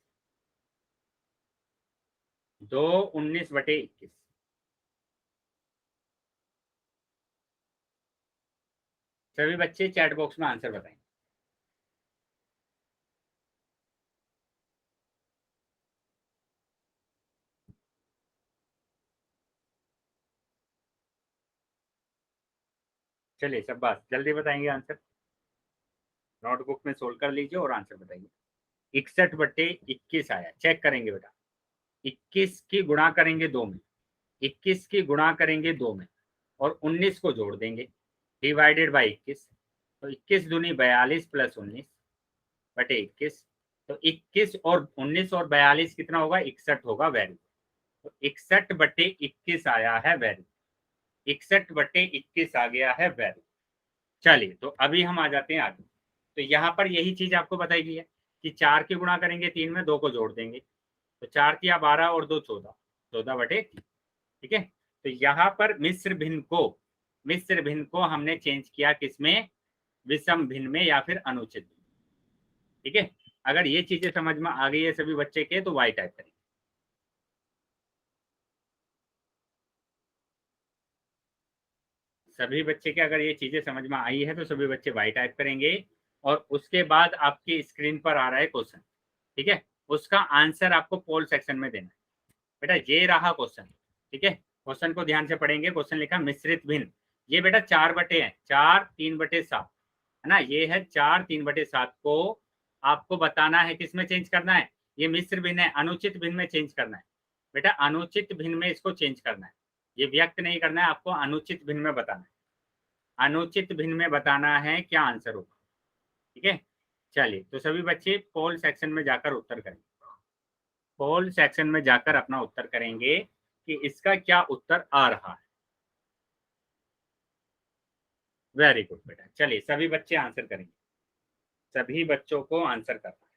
[SPEAKER 1] 2 19 बटे 21। सभी बच्चे चैट बॉक्स में आंसर बताएंगे। चलिए सब बात जल्दी बताएंगे आंसर, नोटबुक में सोल्व कर लीजिए और आंसर बताइए। 61 बटे 21 आया। चेक करेंगे बेटा, 21 की गुणा करेंगे 2 में, 21 की गुणा करेंगे 2 में, और 19 को जोड़ देंगे, डिवाइडेड बाई 21। तो 21 दूनी 42 प्लस 19 बटे 21। तो 21 और 19 और 42 कितना होगा, 61 होगा। वैल्यू तो 61 बटे 21 आया है वैल्यू, 61 बटे 21 आ गया है वैल्यू। चलिए तो अभी हम आ जाते हैं आगे। तो यहाँ पर यही चीज आपको बताई गई है कि 4 की गुणा करेंगे 3 में, 2 को जोड़ देंगे, तो 4 तिया 12 और 2 14, 14 बटे 3। ठीक है, तो यहाँ पर मिश्र भिन्न को हमने चेंज किया किसमें, विषम भिन्न में या फिर अनुचित भिन्न। ठीक है, अगर ये चीजें समझ में आ गई है सभी बच्चे के तो वाई टाइप करेंगे। सभी बच्चे के अगर ये चीजें समझ में आई है तो सभी बच्चे वाई टाइप करेंगे, और उसके बाद आपकी स्क्रीन पर आ रहा है क्वेश्चन। ठीक है, उसका आंसर आपको पोल सेक्शन में देना है। बेटा ये रहा क्वेश्चन। ठीक है, क्वेश्चन को ध्यान से पढ़ेंगे। क्वेश्चन लिखा मिश्रित भिन्न, ये बेटा 4 बटे है, 4 3 बटे 7 है ना, ये है 4 3 बटे 7 को आपको बताना है किसमें चेंज करना है। ये मिश्र भिन्न है, अनुचित भिन्न में चेंज करना है। बेटा अनुचित भिन्न में इसको चेंज करना है, ये व्यक्त नहीं करना है आपको, अनुचित भिन्न में बताना है। अनुचित भिन्न में बताना है क्या आंसर होगा। ठीक है, चलिए तो सभी बच्चे पोल सेक्शन में जाकर उत्तर करेंगे, पोल सेक्शन में जाकर अपना उत्तर करेंगे कि इसका क्या उत्तर आ रहा है। वेरी गुड बेटा, चलिए सभी बच्चे आंसर करेंगे, सभी बच्चों को आंसर करना है।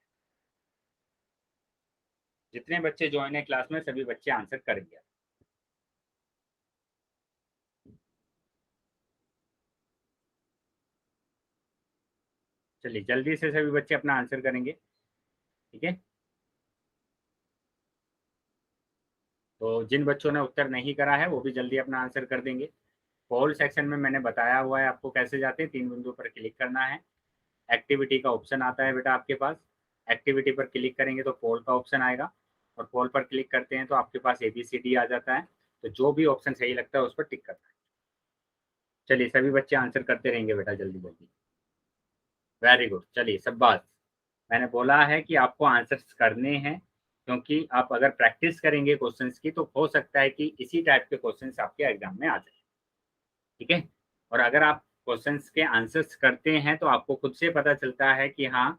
[SPEAKER 1] जितने बच्चे ज्वाइन है क्लास में सभी बच्चे आंसर करेंगे। चलिए जल्दी से सभी बच्चे अपना आंसर करेंगे। ठीक है, तो जिन बच्चों ने उत्तर नहीं करा है वो भी जल्दी अपना आंसर कर देंगे। पोल सेक्शन में मैंने बताया हुआ है आपको कैसे जाते हैं। 3 बिंदु पर क्लिक करना है, एक्टिविटी का ऑप्शन आता है बेटा आपके पास, एक्टिविटी पर क्लिक करेंगे तो पोल का ऑप्शन आएगा, और पोल पर क्लिक करते हैं तो आपके पास ABCD आ जाता है। तो जो भी ऑप्शन सही लगता है उस पर टिक करना है। चलिए सभी बच्चे आंसर करते रहेंगे बेटा जल्दी जल्दी। वेरी गुड, चलिए सब बात मैंने बोला है कि आपको आंसर्स करने हैं, क्योंकि आप अगर प्रैक्टिस करेंगे क्वेश्चंस की तो हो सकता है कि इसी टाइप के क्वेश्चंस आपके एग्जाम में आ जाए। ठीक है, और अगर आप क्वेश्चंस के आंसर्स करते हैं तो आपको खुद से पता चलता है कि हाँ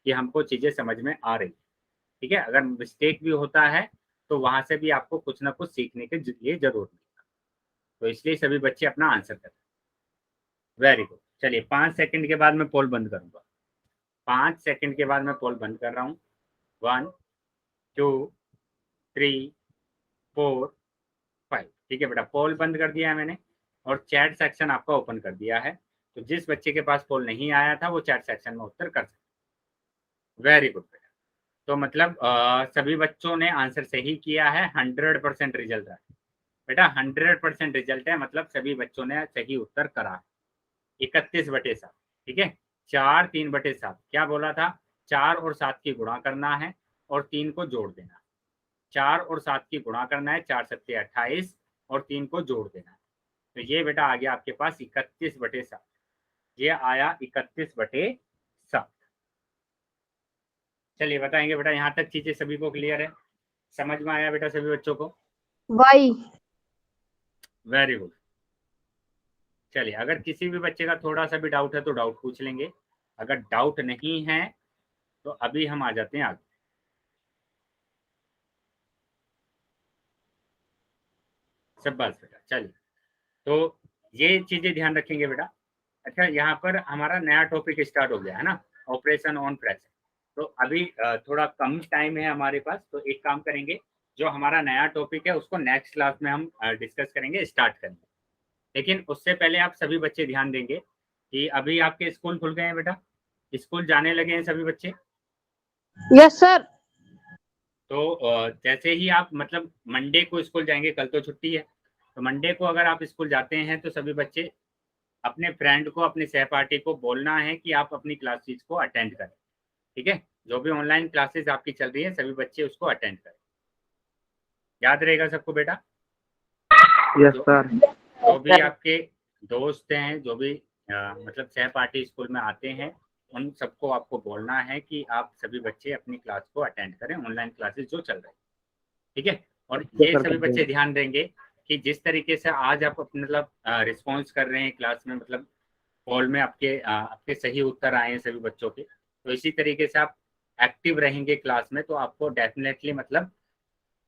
[SPEAKER 1] कि हमको चीजें समझ में आ रही। ठीक है, अगर मिस्टेक भी होता है तो वहां से भी आपको कुछ ना कुछ सीखने के लिए जरूर मिलेगा। तो इसलिए सभी बच्चे अपना आंसर करें। वेरी गुड, चलिए 5 सेकंड के बाद मैं पोल बंद करूंगा। 5 सेकंड के बाद मैं पोल बंद कर रहा हूँ। 1 2 3 4 5। ठीक है बेटा, पोल बंद कर दिया है मैंने और चैट सेक्शन आपका ओपन कर दिया है। तो जिस बच्चे के पास पोल नहीं आया था वो चैट सेक्शन में उत्तर कर सकते। वेरी गुड बेटा। तो मतलब सभी बच्चों ने आंसर सही किया है। 100% रिजल्ट है बेटा, 100% रिजल्ट है, मतलब सभी बच्चों ने सही उत्तर करा है। 31/7। ठीक है, 4 3/7 क्या बोला था? 4 और 7 की गुणा करना है और 3 को जोड़ देना। 4 और 7 की गुणा करना है, 4 7 28 और 3 को जोड़ देना है। तो ये बेटा आ गया आपके पास 31/7। ये आया 31/7। चलिए बताएंगे बेटा, यहाँ तक चीजें सभी को क्लियर है? समझ में आया बेटा सभी बच्चों को?
[SPEAKER 2] वाई।
[SPEAKER 1] Very good. चलिए, अगर किसी भी बच्चे का थोड़ा सा भी डाउट है तो डाउट पूछ लेंगे। अगर डाउट नहीं है तो अभी हम आ जाते हैं आगे। सब बात बेटा। चलिए, तो ये चीजें ध्यान रखेंगे बेटा। अच्छा, यहाँ पर हमारा नया टॉपिक स्टार्ट हो गया है ना, ऑपरेशन ऑन फ्रैक्शन। तो अभी थोड़ा कम टाइम है हमारे पास, तो एक काम करेंगे, जो हमारा नया टॉपिक है उसको नेक्स्ट क्लास में हम डिस्कस करेंगे, स्टार्ट करेंगे। लेकिन उससे पहले आप सभी बच्चे ध्यान देंगे कि अभी आपके स्कूल खुल गए हैं बेटा, स्कूल जाने लगे हैं सभी बच्चे?
[SPEAKER 2] Yes sir.
[SPEAKER 1] तो जैसे ही आप मतलब मंडे को स्कूल जाएंगे, कल तो छुट्टी है, तो मंडे को अगर आप स्कूल जाते हैं तो सभी बच्चे अपने फ्रेंड को, अपने सहपाठी को बोलना है कि आप अपनी क्लासेस को अटेंड करें। ठीक है, जो भी ऑनलाइन क्लासेस आपकी चल रही है सभी बच्चे उसको अटेंड करें। याद रहेगा सबको बेटा?
[SPEAKER 3] Yes sir.
[SPEAKER 1] जो भी आपके दोस्त हैं, जो भी मतलब सहपाठी स्कूल में आते हैं, उन सबको आपको बोलना है कि आप सभी बच्चे अपनी क्लास को अटेंड करें, ऑनलाइन क्लासेस जो चल रही है। ठीक है, और ये सभी बच्चे ध्यान देंगे कि जिस तरीके से आज आप मतलब रिस्पॉन्स कर रहे हैं क्लास में, मतलब कॉल में आपके सही उत्तर आए हैं सभी बच्चों के, तो इसी तरीके से आप एक्टिव रहेंगे क्लास में, तो आपको डेफिनेटली मतलब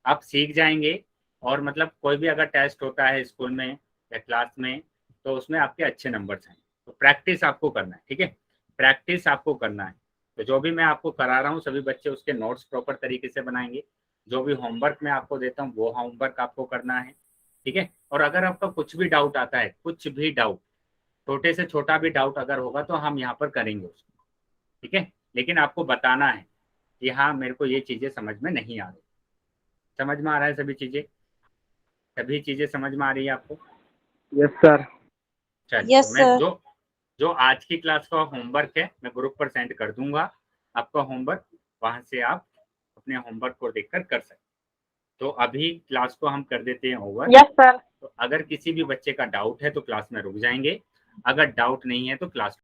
[SPEAKER 1] आप सीख जाएंगे। और मतलब कोई भी अगर टेस्ट होता है स्कूल में या क्लास में, तो उसमें आपके अच्छे नंबर्स आएंगे। तो प्रैक्टिस आपको करना है। ठीक है, प्रैक्टिस आपको करना है। तो जो भी मैं आपको करा रहा हूँ सभी बच्चे उसके नोट्स प्रॉपर तरीके से बनाएंगे। जो भी होमवर्क मैं आपको देता हूँ वो होमवर्क आपको करना है। ठीक है, और अगर आपका कुछ भी डाउट आता है, कुछ भी डाउट, छोटे से छोटा भी डाउट अगर होगा तो हम यहाँ पर करेंगे उसको। ठीक है, लेकिन आपको बताना है कि हाँ मेरे को ये चीजें समझ में नहीं आ रही। समझ में आ रहा है सभी चीजें? सभी चीजें समझ में आ रही है आपको?
[SPEAKER 3] Yes sir.
[SPEAKER 1] चलिए,
[SPEAKER 4] यस
[SPEAKER 1] तो मैं
[SPEAKER 4] सर।
[SPEAKER 1] जो आज की क्लास का होमवर्क है मैं ग्रुप पर सेंड कर दूंगा आपका होमवर्क, वहां से आप अपने होमवर्क को देखकर कर सकते। तो अभी क्लास को हम कर देते हैं ओवर।
[SPEAKER 3] Yes sir.
[SPEAKER 1] तो अगर किसी भी बच्चे का डाउट है तो क्लास में रुक जाएंगे, अगर डाउट नहीं है तो क्लास